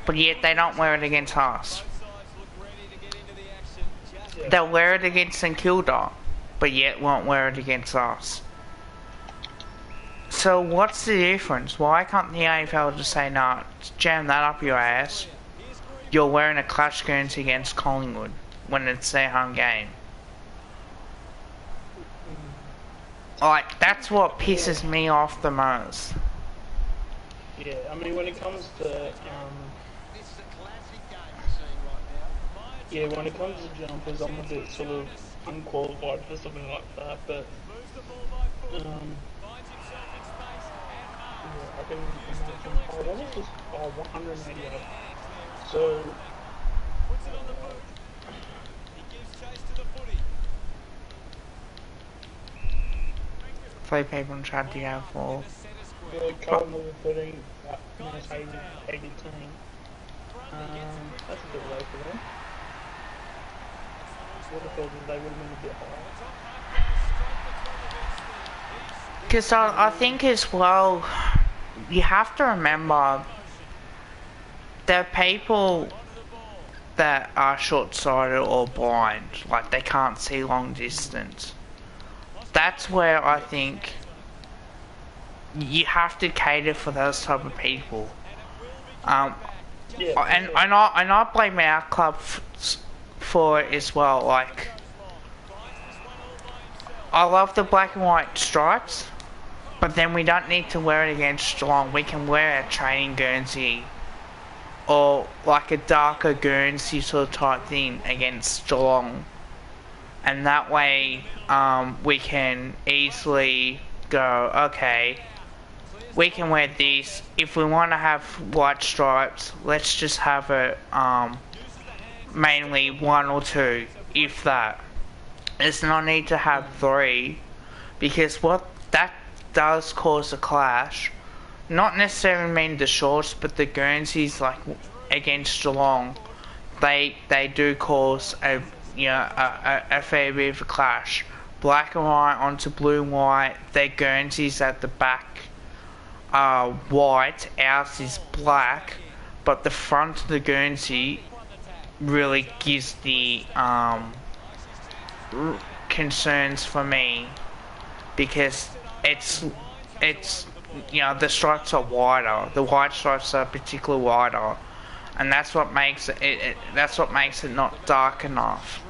but yet they don't wear it against us. They'll wear it against St Kilda, but yet won't wear it against us. So what's the difference? Why can't the AFL just say, nah, jam that up your ass, you're wearing a clash Guernsey against Collingwood when it's their home game? Like, that's what pisses me off the most. Yeah, I mean, when it comes to, yeah, when it comes to jumpers, I'm a bit sort of unqualified for something like that, but, I can imagine. Oh, what was this? Oh, 188. So, Puts it on the boot. He gives chase to the footy. 3 people tried to go for. In the centre square. yeah, Carlton number 13, most hated team. That's a bit low for them. Would have thought that they would have been a bit higher. Because I think as well, you have to remember there are people that are short-sighted or blind, like they can't see long distance. That's where I think you have to cater for those type of people. Yeah, And I blame our club for it as well. Like, I love the black and white stripes, but then we don't need to wear it against Geelong. We can wear a training Guernsey or like a darker Guernsey sort of type thing against Geelong, and that way we can easily go, okay, we can wear these. If we want to have white stripes, let's just have it mainly 1 or 2, if that. There's no need to have 3, because what that does cause a clash. Not necessarily mean the shorts, but the Guernseys, like against Geelong, they do cause a fair bit of a clash. Black and white onto blue and white. Their Guernseys at the back are white, ours is black, but the front of the Guernsey really gives the concerns for me, because it's the stripes are wider. The white stripes are particularly wider, and that's what makes it not dark enough.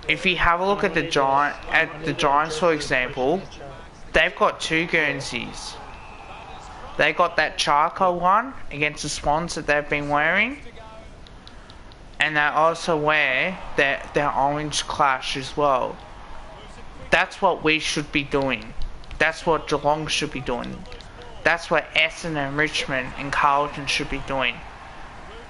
If you have a look at the Giants, for example, they've got 2 Guernseys. They got that charcoal one against the Swans that they've been wearing, and they also wear their orange clash as well. That's what we should be doing. That's what Geelong should be doing. That's what Essendon and Richmond and Carlton should be doing.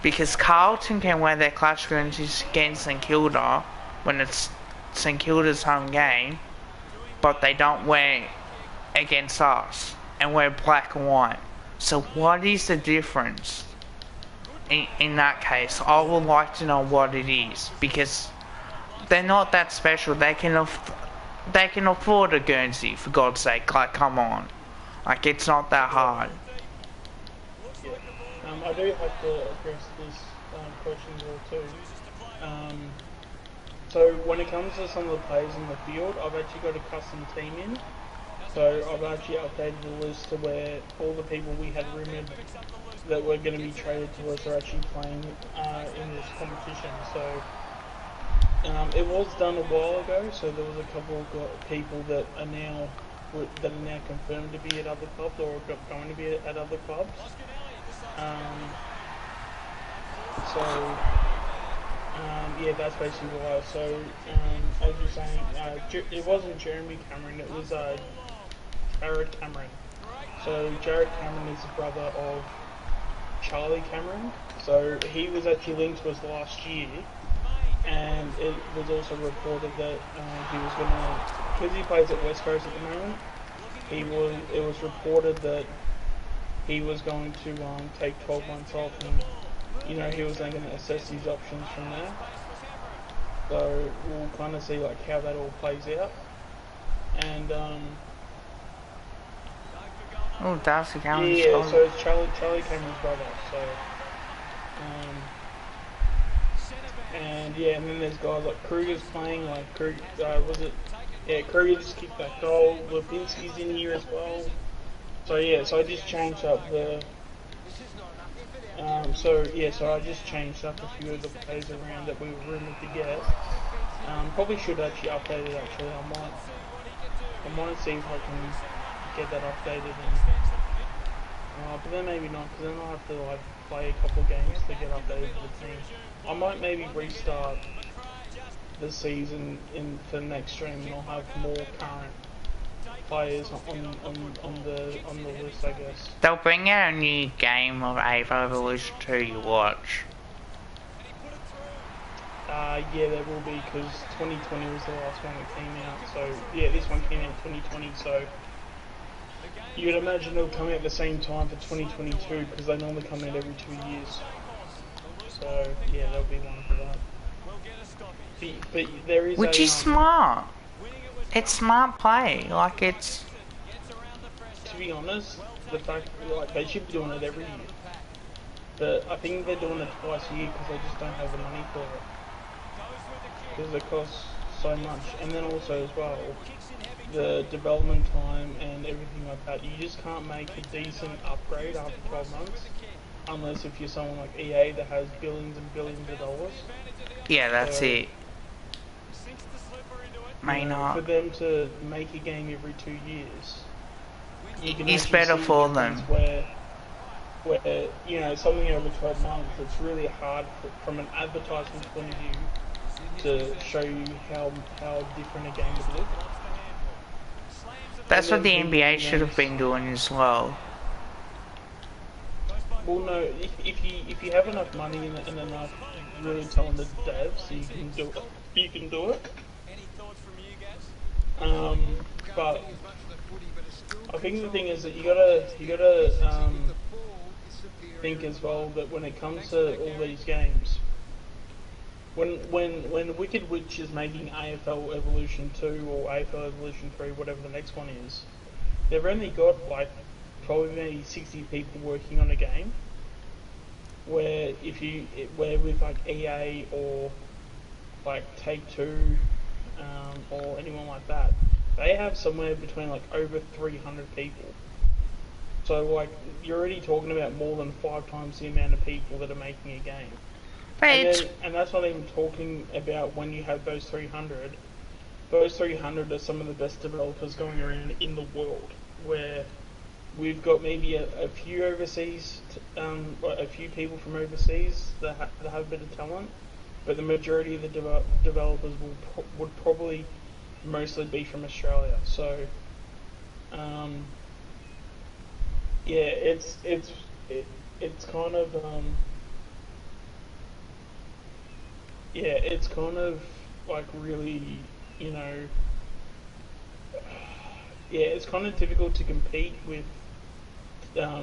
Because Carlton can wear their clash Guernseys against St Kilda when it's St Kilda's home game, but they don't wear against us and wear black and white. So what is the difference in that case? I would like to know what it is, because they're not that special. They can afford a Guernsey, for God's sake. Like, come on. Like, it's not that hard. Yeah. I do have to address this question as well too. So when it comes to some of the players in the field, I've actually got a custom team in. So I've actually updated the list to where all the people we had rumoured that were going to be traded to us are actually playing in this competition. So it was done a while ago, so there was a couple of people that are now confirmed to be at other clubs or going to be at other clubs. Yeah, that's basically why. So as you're saying, it wasn't Jeremy Cameron, it was Jared Cameron. So Jared Cameron is the brother of Charlie Cameron. So he was actually linked to us last year, and it was also reported that he was going to, because he plays at West Coast at the moment, it was reported that he was going to take 12 months off, and he was then going to assess his options from there. So we'll kind of see like how that all plays out. And Darcy Cameron's yeah, so it's Charlie Cameron's brother. So and then there's guys like Kruger's playing, like Kruger, Kruger just kicked that goal. Lipinski's in here as well. So yeah, so I just changed up the. So I just changed up a few of the players around that we were rumoured to get. Probably should actually update it. Actually, I might see if I can get that updated. But then maybe not, because then I'll have to like play a couple games to get updated to the team. I might maybe restart the season for the next stream, and I'll have more current players on the list, I guess. They'll bring out a new game of AFL Evolution 2 you watch. Yeah, there will be, because 2020 was the last one that came out. So yeah, this one came out in 2020. So you would imagine it'll come out at the same time for 2022, because they normally come out every 2 years. So yeah, there'll be one for that. But there is Which a, is smart. It's smart play. Like, it's... to be honest, the fact like they should be doing it every year. But I think they're doing it twice a year because they just don't have the money for it. Because it costs so much, and then also as well, the development time and everything like that. You just can't make a decent upgrade after 12 months, unless if you're someone like EA that has billions and billions of dollars. Yeah, that's So, it. May not. For them to make a game every 2 years, you can It's actually better see for the them. difference where you know, something over 12 months, it's really hard from an advertisement point of view to show you how different a game would look. That's what the then NBA people should have been doing as well. Well, no, if you have enough money and enough really talented devs, you can do it. You can do it. But I think the thing is that you gotta think as well that when it comes to all these games, when Wicked Witch is making AFL Evolution 2 or AFL Evolution 3, whatever the next one is, they've only got like probably maybe 60 people working on a game. Where with like EA or like Take-Two or anyone like that, they have somewhere between like over 300 people. So like you're already talking about more than 5 times the amount of people that are making a game. And that's not even talking about when you have those 300. Those 300 are some of the best developers going around in the world. Where we've got maybe a few overseas, a few people from overseas that have a bit of talent, but the majority of the developers would probably mostly be from Australia. So, yeah, it's kind of yeah, it's kind of like really, you know, yeah, it's kind of difficult to compete with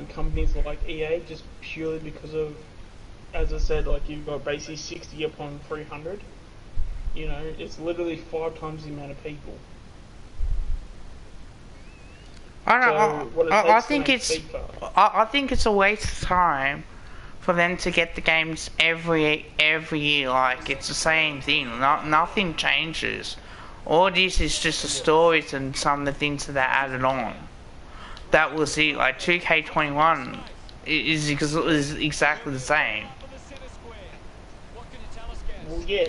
companies like EA just purely because of, as I said, like you've got basically 60 upon 300. You know, it's literally 5 times the amount of people. I think it's a waste of time for them to get the games every year. Like, it's the same thing. Nothing changes. All this is just the stories and some of the things that they added on. That was it. Like 2K21 is exactly the same. Well, yeah,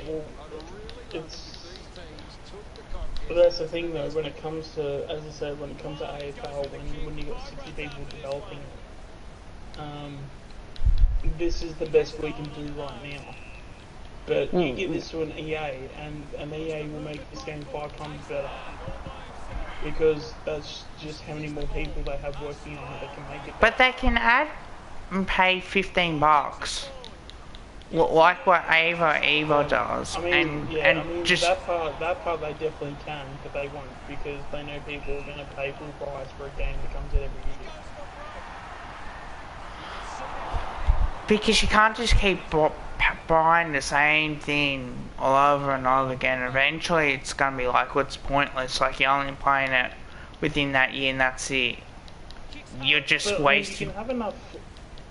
but that's the thing though. When it comes to, as I said, when it comes to AFL, when you got 60 people developing it, this is the best we can do right now. But you give this to an EA, and EA will make this game 5 times better. Because that's just how many more people they have working on it that can make it better. But they can add and pay $15. Like what Ava does. I mean, just that part they definitely can, but they won't, because they know people are going to pay full price for a game that comes out every year. Because you can't just keep buying the same thing all over and over again. Eventually it's going to be like, what's pointless? Like, you're only playing it within that year and that's it. You're just wasting... You can have enough...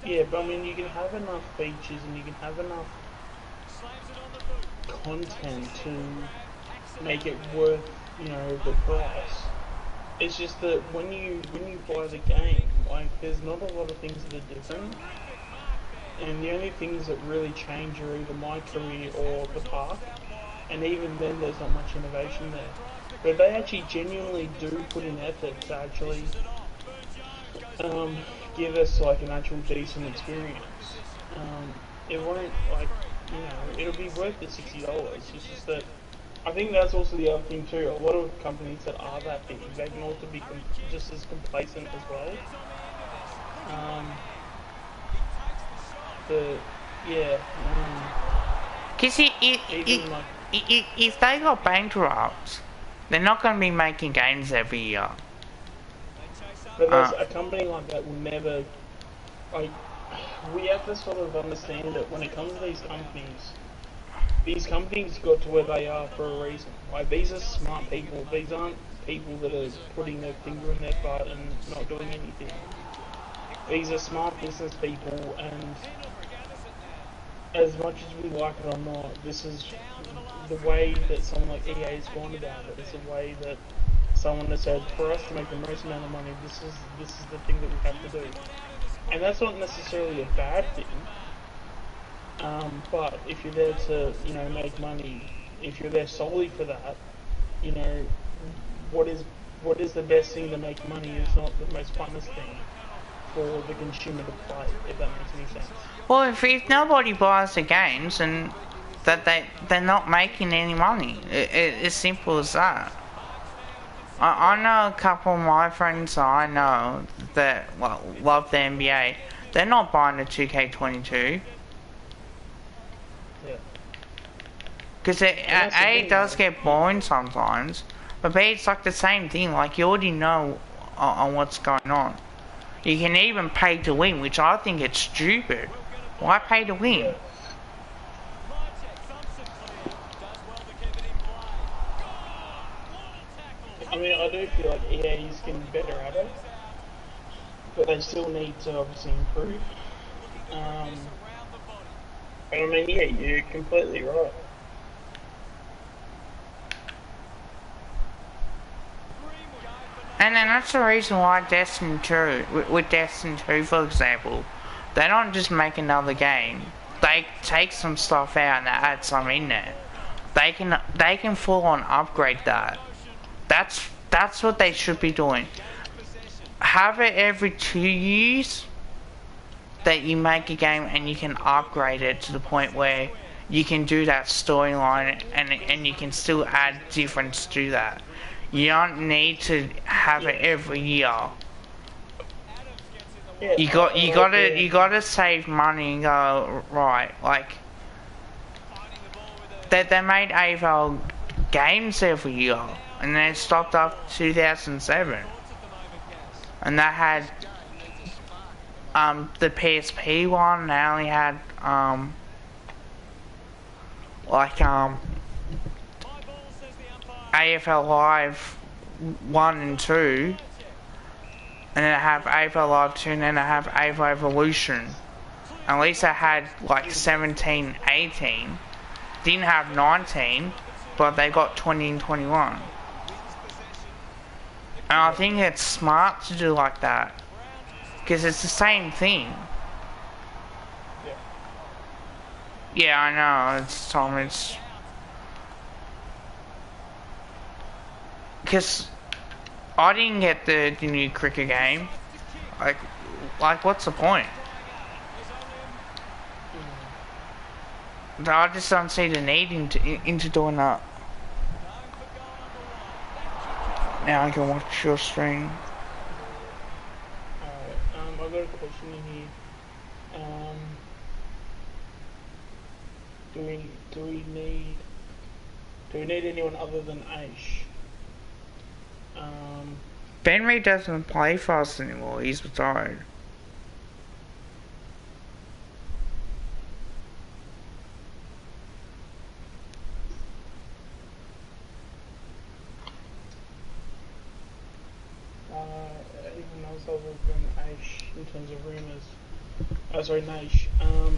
Yeah, but I mean, you can have enough features and you can have enough content to make it worth, you know, the price. It's just that when you buy the game, like, there's not a lot of things that are different. And the only things that really change are either my career or the park. And even then, there's not much innovation there. But they actually genuinely do put in effort to actually give us like an actual decent experience. It won't, like, you know, it'll be worth the $60. It's just that I think that's also the other thing too. A lot of companies that are that big, they can also be just as complacent as well. The yeah, Because even like, if they got bankrupt, they're not going to be making games every year. but there's a company like that will never like. We have to sort of understand that when it comes to these companies got to where they are for a reason. Like, these are smart people. These aren't people that are putting their finger in their butt and not doing anything. These are smart business people, and as much as we like it or not, this is the way that someone like EA has gone about it. It's a way that someone has said, for us to make the most amount of money, this is the thing that we have to do. And that's not necessarily a bad thing. But if you're there to, make money, if you're there solely for that, you know, what is the best thing to make money is not the most funnest thing for the consumer to play, if that makes any sense. Well, if nobody buys the games, and that they're not making any money, it's simple as that. I know a couple of my friends I know that love the NBA. They're not buying the 2K22. Yeah. Because A, it does get boring sometimes, but B, it's like the same thing. Like, you already know on what's going on. You can even pay to win, which I think it's stupid. Why pay to win? Yeah. I mean, I do feel like EA is getting better at it, but they still need to obviously improve. And I mean, yeah, you're completely right. And then that's the reason why Destiny 2, with Destiny 2 for example, they don't just make another game. They take some stuff out and they add some in there. They can full on upgrade that. That's what they should be doing. Have it every 2 years that you make a game and you can upgrade it to the point where you can do that storyline and you can still add difference to that. You don't need to have it every year. Yeah, You gotta save money and go right. Like they made AFL games every year, and then it stopped after 2007, and they had the PSP one. They only had AFL Live 1 and 2, and then I have AFL Live 2, and then I have AFL Evolution. At least I had like 17, 18. Didn't have 19, but they got 20 and 21. And I think it's smart to do like that, because it's the same thing. Yeah, I know, it's Tom, it's... Because I didn't get the new cricket game. Like what's the point? I just don't see the need into doing that. Now I can watch your stream. Alright, I've got a question in here. Do we need anyone other than Aish? Ben Reed doesn't play for us anymore, he's retired. Anyone else other than Aish in terms of rumours? Oh, sorry, Naish. Oh,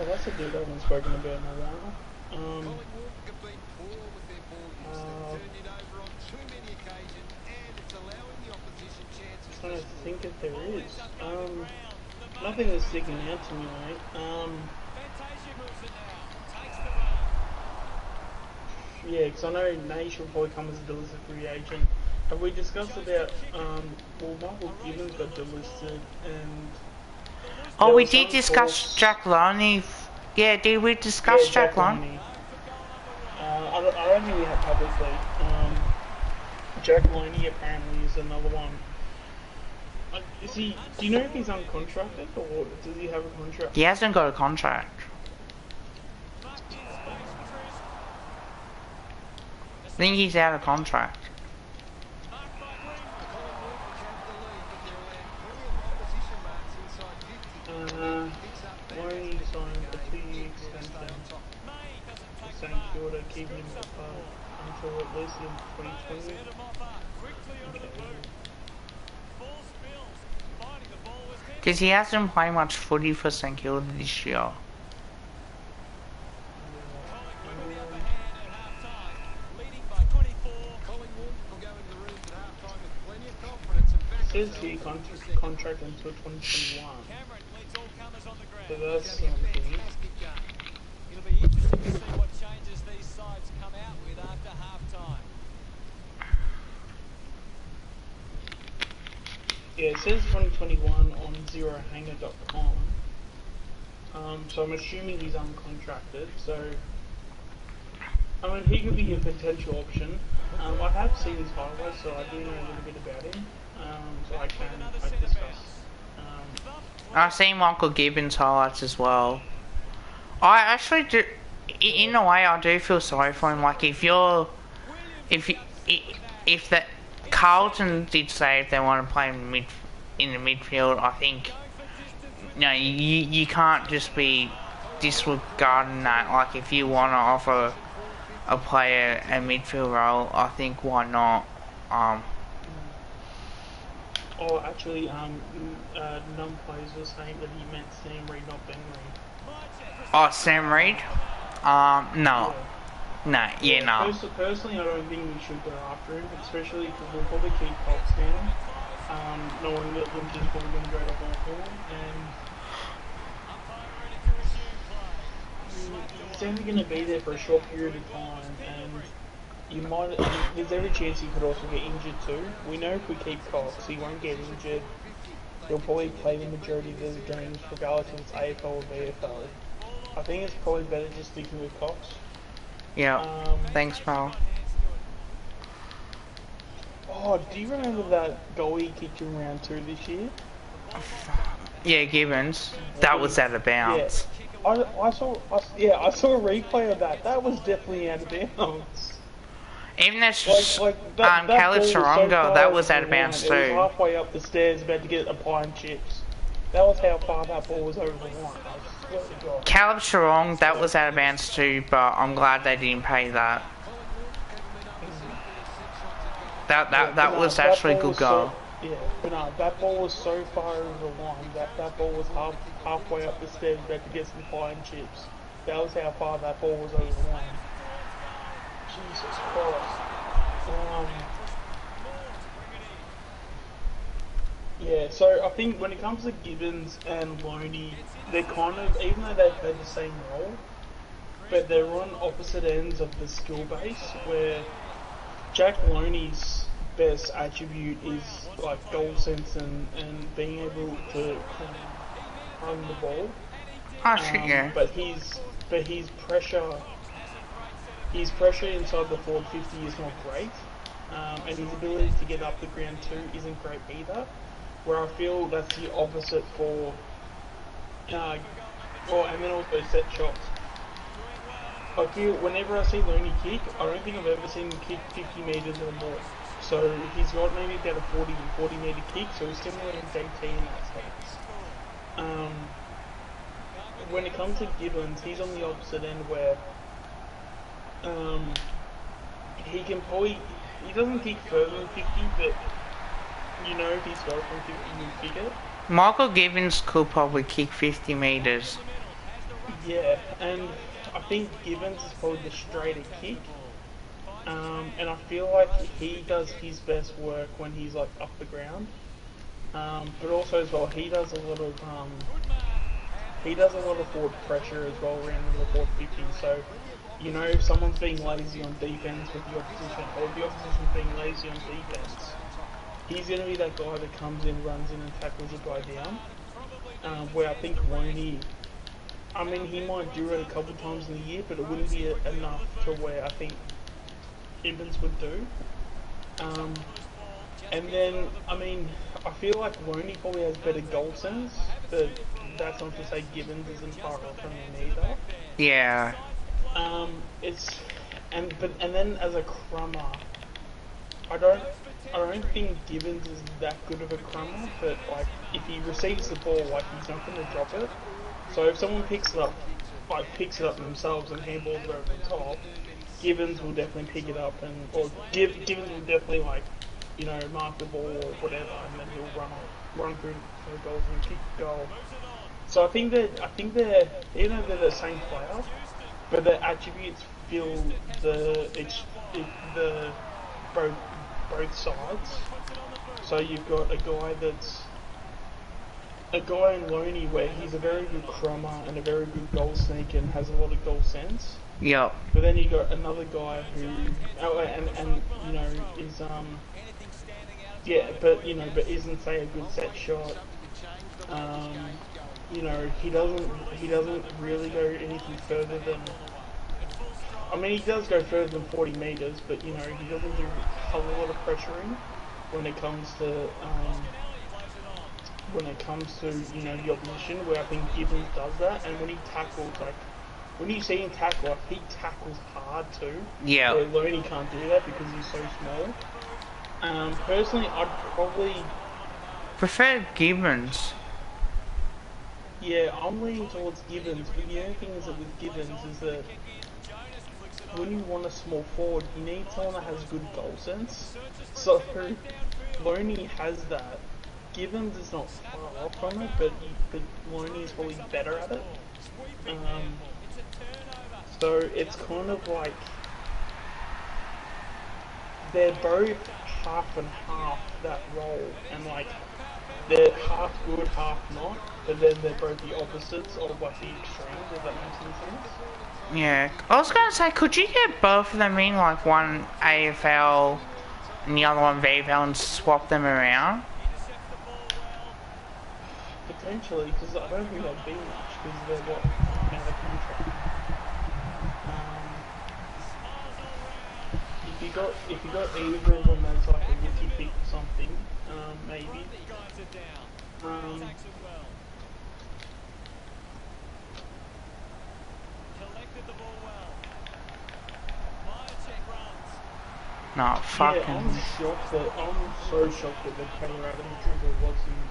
that's a dude I haven't spoken about in a while. Collingwood have been poor with their ball use. They've turned it over on too many occasions, and it's allowing the opposition chances. I'm trying to think if there is. Nothing that's sticking out to me, mate. Yeah, because I know Naish will probably come as a delisted free agent. Have we discussed about, well, Michael Gibbons got delisted, and... Oh, we did discuss Jack Loney. Yeah, did we discuss Jack Loney? I don't think we have publicly. Jack Loney apparently is another one. Is he? Do you know if he's uncontracted or does he have a contract? He hasn't got a contract. I think he's out of contract. Loney signed a 2-year extension for St Kilda, keeping him until at least in 2020. Because he hasn't played much footy for St Kilda this year. Says he contract until 2021. So that's something. It'll be interesting to see what changes these sides come out with after half-time. Yeah, it says 2021 on zerohanger.com. So I'm assuming he's uncontracted. So, I mean, he could be a potential option. I have seen his highlights, so I do know a little bit about him. So I can discuss. I've seen Michael Gibbons highlights as well. I actually do, in a way, I do feel sorry for him. Like if the Carlton did say if they want to play in the midfield, I think you can't just be disregarding that. Like if you want to offer a player a midfield role, I think why not? Oh, actually, Numplayers was saying that he meant Sam Reid, not Ben Reid. Oh, Sam Reid? No. Yeah. No. Personally, I don't think we should go after him, especially because we'll probably keep Cox down, knowing that Lynch is probably going to go to Hawthorn, and he's only going to be there for a short period of time, and there's every chance he could also get injured too. We know if we keep Cox, he won't get injured. He'll probably play the majority of the games, regardless if it's AFL or VFL. I think it's probably better just sticking with Cox. Yeah. Thanks, pal. Oh, do you remember that goal he kicked in round 2 this year? Yeah, Gibbons. That was out of bounds. Yeah. I saw a replay of that. That was definitely out of bounds. Even though that Caleb ball Sharonga, so that was out of bounds too. It was halfway up the stairs, about to get a pie and chips. That was how far that ball was over the line. I swear to God. Caleb Sharonga, that was out of bounds too, but I'm glad they didn't pay that. That was actually a good goal. But no, that ball was so far over the line that ball was halfway up the stairs, about to get some pie and chips. That was how far that ball was over the line. Jesus Christ. Yeah, so I think when it comes to Gibbons and Loney, they're kind of, even though they play the same role, but they're on opposite ends of the skill base, where Jack Loney's best attribute is like goal sense and being able to run the ball. Yeah. But his pressure inside the forward 50 is not great, and his ability to get up the ground too isn't great either. Where I feel that's the opposite for, and then also set shots. I feel whenever I see Loney kick, I don't think I've ever seen him kick 50 metres or more. So he's got maybe about a 40 metre kick, so he's similar to JT in that sense. When it comes to Gibbons, he's on the opposite end where he doesn't kick further than 50, but you know if he's fell from 50, he'll kick it. Michael Gibbons could probably kick 50 metres. Yeah, and I think Gibbons is probably the straighter kick. And I feel like he does his best work when he's like up the ground. But also as well, he does a lot of forward pressure as well around the forward 50. So, you know, if someone's being lazy on defense with the opposition, or the opposition's being lazy on defense, he's going to be that guy that comes in, runs in, and tackles a guy down. Where I think Loney, I mean, he might do it a couple times in the year, but it wouldn't be enough to where I think Gibbons would do. And then, I mean, I feel like Loney probably has better goal sense, but that's not to say Gibbons isn't far off from him either. Yeah. It's and then as a crummer, I don't think Gibbons is that good of a crummer, but like if he receives the ball, like he's not going to drop it. So if someone picks it up themselves and handballs it over the top, Gibbons will definitely pick it up Gibbons will definitely mark the ball or whatever, and then he'll run through the goals and kick the goal. So I think they're even though they're the same player, but their attributes feel the both sides. So you've got a guy in Loney where he's a very good crummer and a very good goal sneaker and has a lot of goal sense. Yep. But then you got another guy who is but isn't say a good set shot. He doesn't really go anything further than. I mean, he does go further than 40 meters, but he doesn't do a lot of pressuring when it comes to the opposition. Where I think Gibbons does that, and when he tackles, when you see him tackle, he tackles hard too. Yeah. Where Loney can't do that because he's so small. Personally, I'd probably prefer Gibbons. Yeah, I'm leaning towards Gibbons, but the only thing is that with Gibbons is that when you want a small forward, you need someone that has good goal sense. So, Loney has that. Gibbons is not far off from it, but Loney is probably better at it. So it's kind of like they're both half and half that role, and they're half good, half not, but then they're both the opposites of the extremes, if that makes any sense. Yeah. I was gonna say, could you get both of them in, like one AFL and the other one VFL, and swap them around? Potentially, because I don't think they'd be much, because they're out of contract. If you got either of them as like a rookie pick or something, maybe. No, fucking. Yeah, I'm so shocked that the Colorado dribble wasn't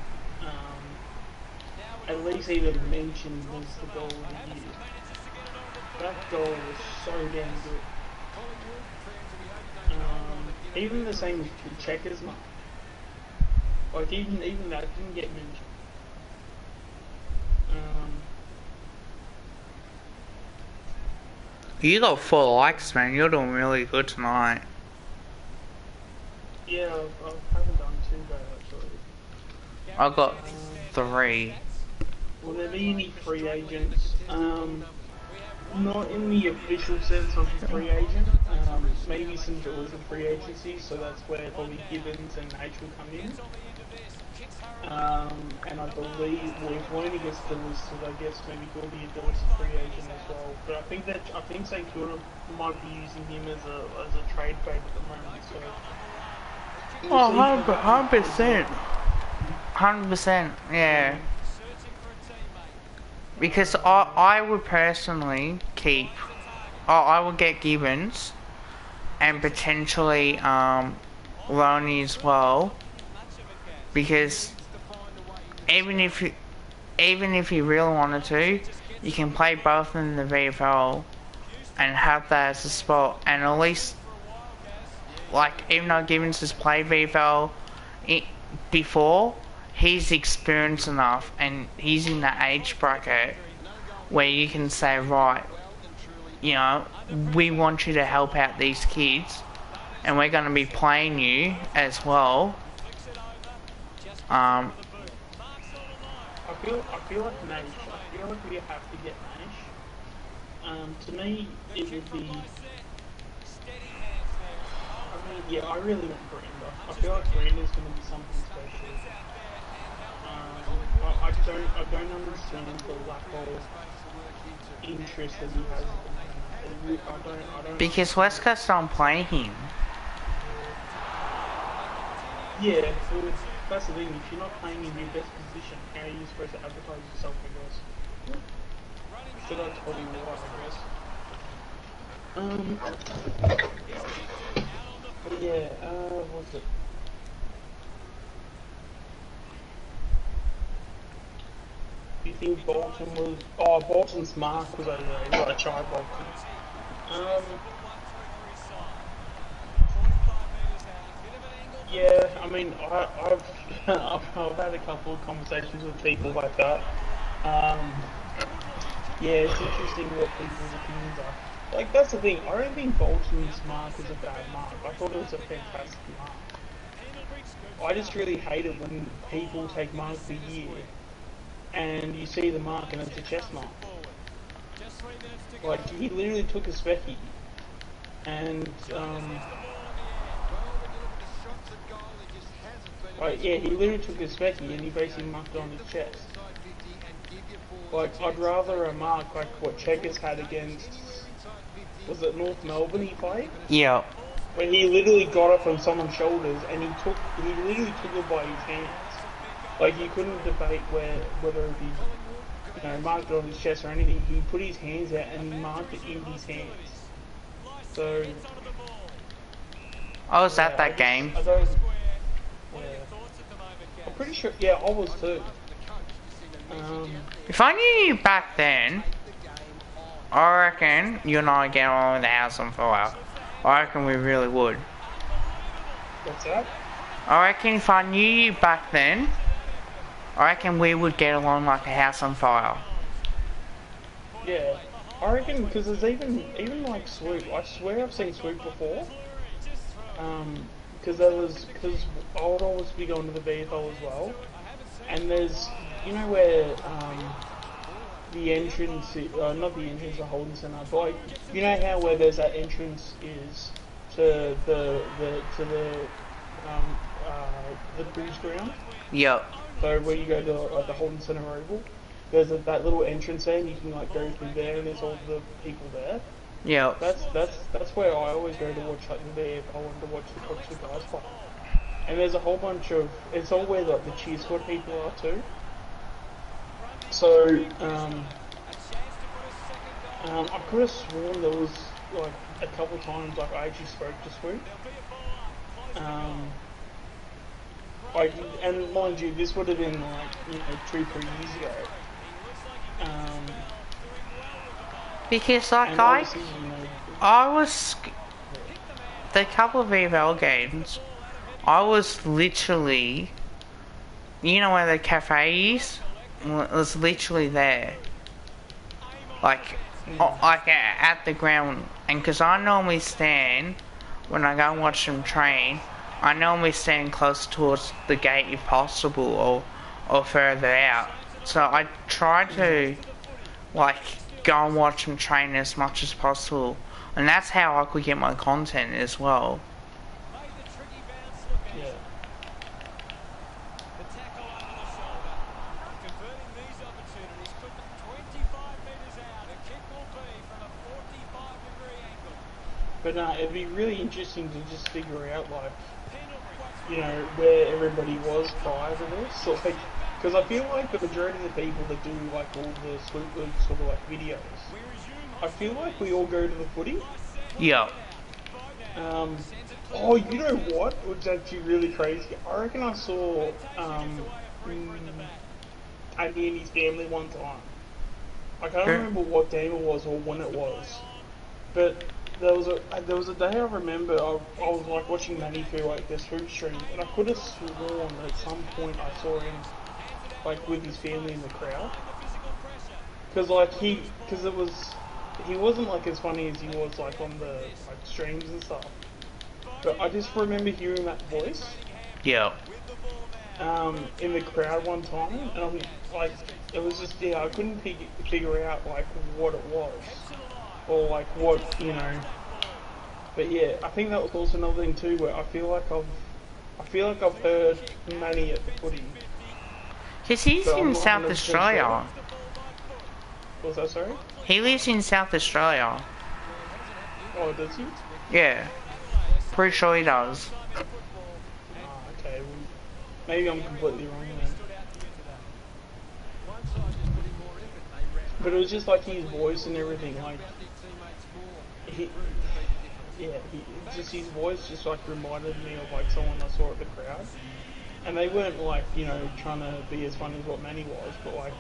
at least even mentioned as the goal of the year. That goal was so damn good. Even the same with Checkers, man. Like even that didn't get mentioned. You got 4 likes, man. You're doing really good tonight. Yeah, I haven't done too bad actually. I got 3. Will there be any free agents? Not in the official sense of a free agent. Maybe St. George of free agency, so that's where probably Gibbons and H will come in. And I believe if Loney gets delisted, I guess maybe he'll be a delisted free agent as well. But I think St. Kilda might be using him as a trade bait at the moment. So. Oh, 100%. 100%, yeah. Because I would personally keep... I would get Gibbons and potentially Loney as well. Because even if you really wanted to, you can play both in the VFL and have that as a spot. And at least, even though Gibbons has played VFL before, he's experienced enough and he's in that age bracket where you can say, right, we want you to help out these kids and we're going to be playing you as well. I feel like Nash. I feel like we have to get Nash. To me, it would be. I really want Brenda. I feel like Brenda's going to be something special. I don't understand the lack of interest that he has at the moment. I don't. Because West Coast don't play him. Yeah, well, that's the thing. If you're not playing in your best position, how are you supposed to advertise yourself? I guess. Should I tell you what? I guess. But yeah. What's it? Do you think Bolton was? Oh, Bolton's mark was over there. He got a try, Bolton. Yeah, I mean, I've had a couple of conversations with people like that. Yeah, it's interesting what people's opinions are. Like, that's the thing. I don't think Bolton's mark was a bad mark. I thought it was a fantastic mark. I just really hate it when people take marks for a year and you see the mark and it's a chest mark. Like, he literally took a specky and, like, yeah, he literally took a specky and he basically marked it on his chest. Like, I'd rather a mark like what Checkers had against, was it North Melbourne he played? Yeah. When he literally got it from someone's shoulders and he literally took it by his hands. Like, you couldn't debate whether he, marked it on his chest or anything. He put his hands out and he marked it in his hands. So, I was at that game. I'm pretty sure, yeah, I was too. If I knew you back then, I reckon you and I get on with the house on fire. I reckon we really would. What's that? I reckon if I knew you back then, I reckon we would get along like a house on fire. Yeah, I reckon because there's even like Swoop. I swear I've seen Swoop before. Because I would always be going to the VFL as well, and there's where the entrance, not the entrance, the holding centre, but like how where there's that entrance is to the cruise ground. Yep. So where you go to the Holden Centre Oval, there's that little entrance there, and you can like go through there, and there's all the people there. Yep. That's where I always go to watch like the VFL and to watch the guys play. And there's a whole bunch of, it's all where like the cheer squad people are too. So I could have sworn there was like a couple times like I actually spoke to Swoop. Like, and mind you, this would have been like 2-3 years ago. Because like I was the couple of AFL games, I was literally, where the cafe is? Well, it was literally there, like at the ground, and because I normally stand when I go and watch them train. I normally stand close towards the gate if possible, or further out. So I try to like go and watch them train as much as possible, and that's how I could get my content as well. Yeah. But it'd be really interesting to just figure out like, where everybody was prior to this, so, like, because I feel like the majority of the people that do like all the Swoop League sort of like videos, I feel like we all go to the footy. Yeah. Oh, you know what? Which actually really crazy. I reckon I saw Andy and his family one time. I can't remember what game it was or when it was, but there was a day I remember I was like watching Manny through like this hoop stream, and I could have sworn at some point I saw him like with his family in the crowd, because he wasn't like as funny as he was like on the like streams and stuff, but I just remember hearing that voice. Yeah. In the crowd one time, and I'm like, it was just I couldn't figure out like what it was. Or like what, but yeah, I think that was also another thing too, where I feel like I've heard Manny at the footy. Cause he's in South Australia. Sure. Was that sorry? He lives in South Australia. Oh, does he? Yeah, pretty sure he does. Okay. Well, maybe I'm completely wrong then. One side just put in more effort. They ran But it hard. was just like his voice and everything. Like About their teammates more. he, Proved to be the difference. just his voice just like reminded me of like someone I saw at the crowd. And they weren't like trying to be as funny as what Manny was, but like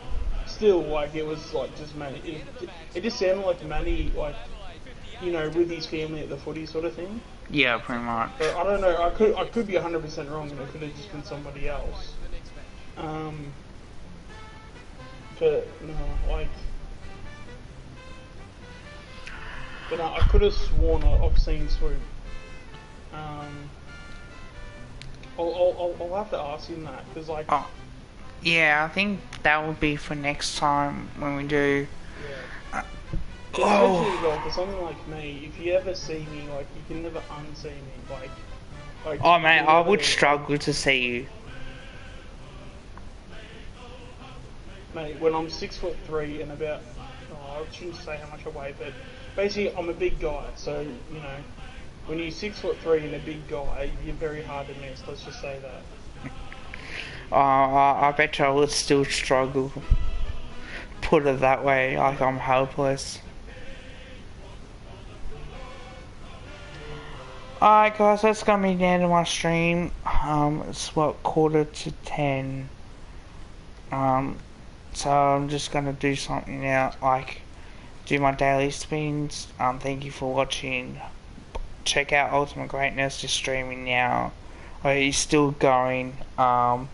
still like it was like just Manny. It just sounded like Manny like with his family at the footy sort of thing. Yeah, pretty much. But I don't know. I could be 100% wrong, and it could have just been somebody else. But no, like. But no, I could have sworn I've seen Swoop. I'll have to ask him that because like. Oh, yeah, I think that will be for next time when we do. Yeah. Oh. Especially like for someone like me, if you ever see me, like you can never unsee me. Like. Oh mate, I would never- struggle to see you. Mate, when I'm 6'3" and about, I shouldn't say how much I weigh, but basically I'm a big guy. So when you're 6'3" and a big guy, you're very hard to miss. Let's just say that. I bet you I would still struggle. Put it that way, like I'm hopeless. Alright guys, that's gonna be the end of my stream. It's what, 9:45. So I'm just gonna do something now, like do my daily spins. Thank you for watching. Check out Ultimate Greatness, just streaming now. He's still going. Yeah,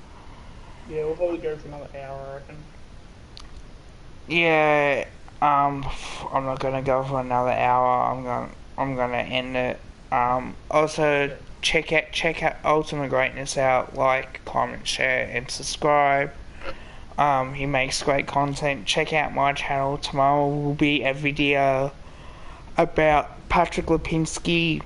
we'll probably go for another hour, I reckon. Yeah, I'm not gonna go for another hour. I'm gonna end it. Also check out Ultimate Greatness out. Like, comment, share, and subscribe. He makes great content. Check out my channel. Tomorrow will be a video about Patrick Lipinski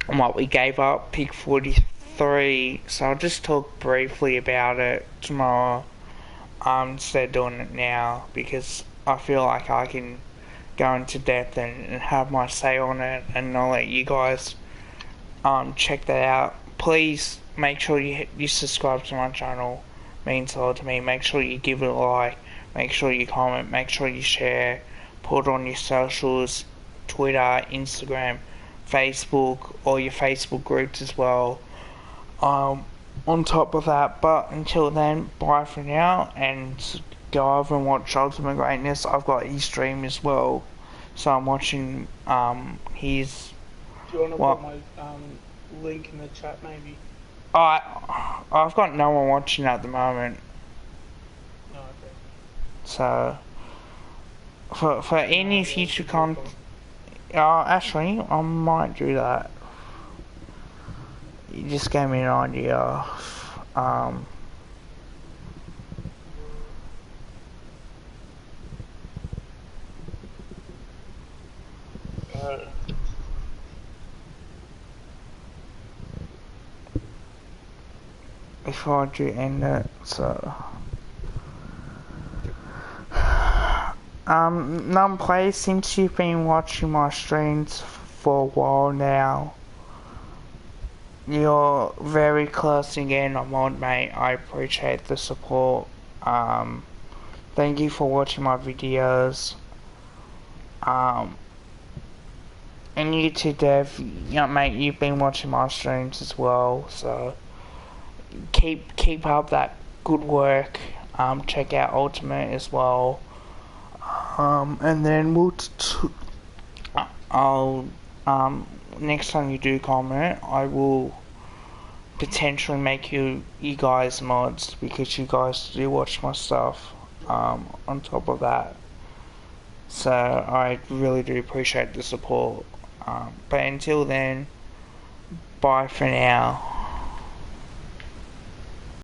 and what we gave up, pick 43. So I'll just talk briefly about it tomorrow. Instead of doing it now, because I feel like I can go into depth and have my say on it, and I'll let you guys check that out. Please make sure you subscribe to my channel. Means a lot to me. Make sure you give it a like, make sure you comment, make sure you share, put it on your socials, Twitter, Instagram, Facebook, or your Facebook groups as well. On top of that, but until then, bye for now, and go over and watch Ultimate Greatness. I've got his stream as well, so I'm watching his. Do you want to put my link in the chat, maybe? I've got no one watching at the moment, No, okay. so for any future content, actually I might do that. You just gave me an idea. Before I do end it, so Numplay, since you've been watching my streams for a while now, you're very close again, mod mate. I appreciate the support. Thank you for watching my videos. And you too, Dev. Mate, you've been watching my streams as well, so keep up that good work. Check out Ultimate as well. And then I'll next time you do comment, I will potentially make you guys mods, because you guys do watch my stuff. On top of that, so I really do appreciate the support. But until then, bye for now.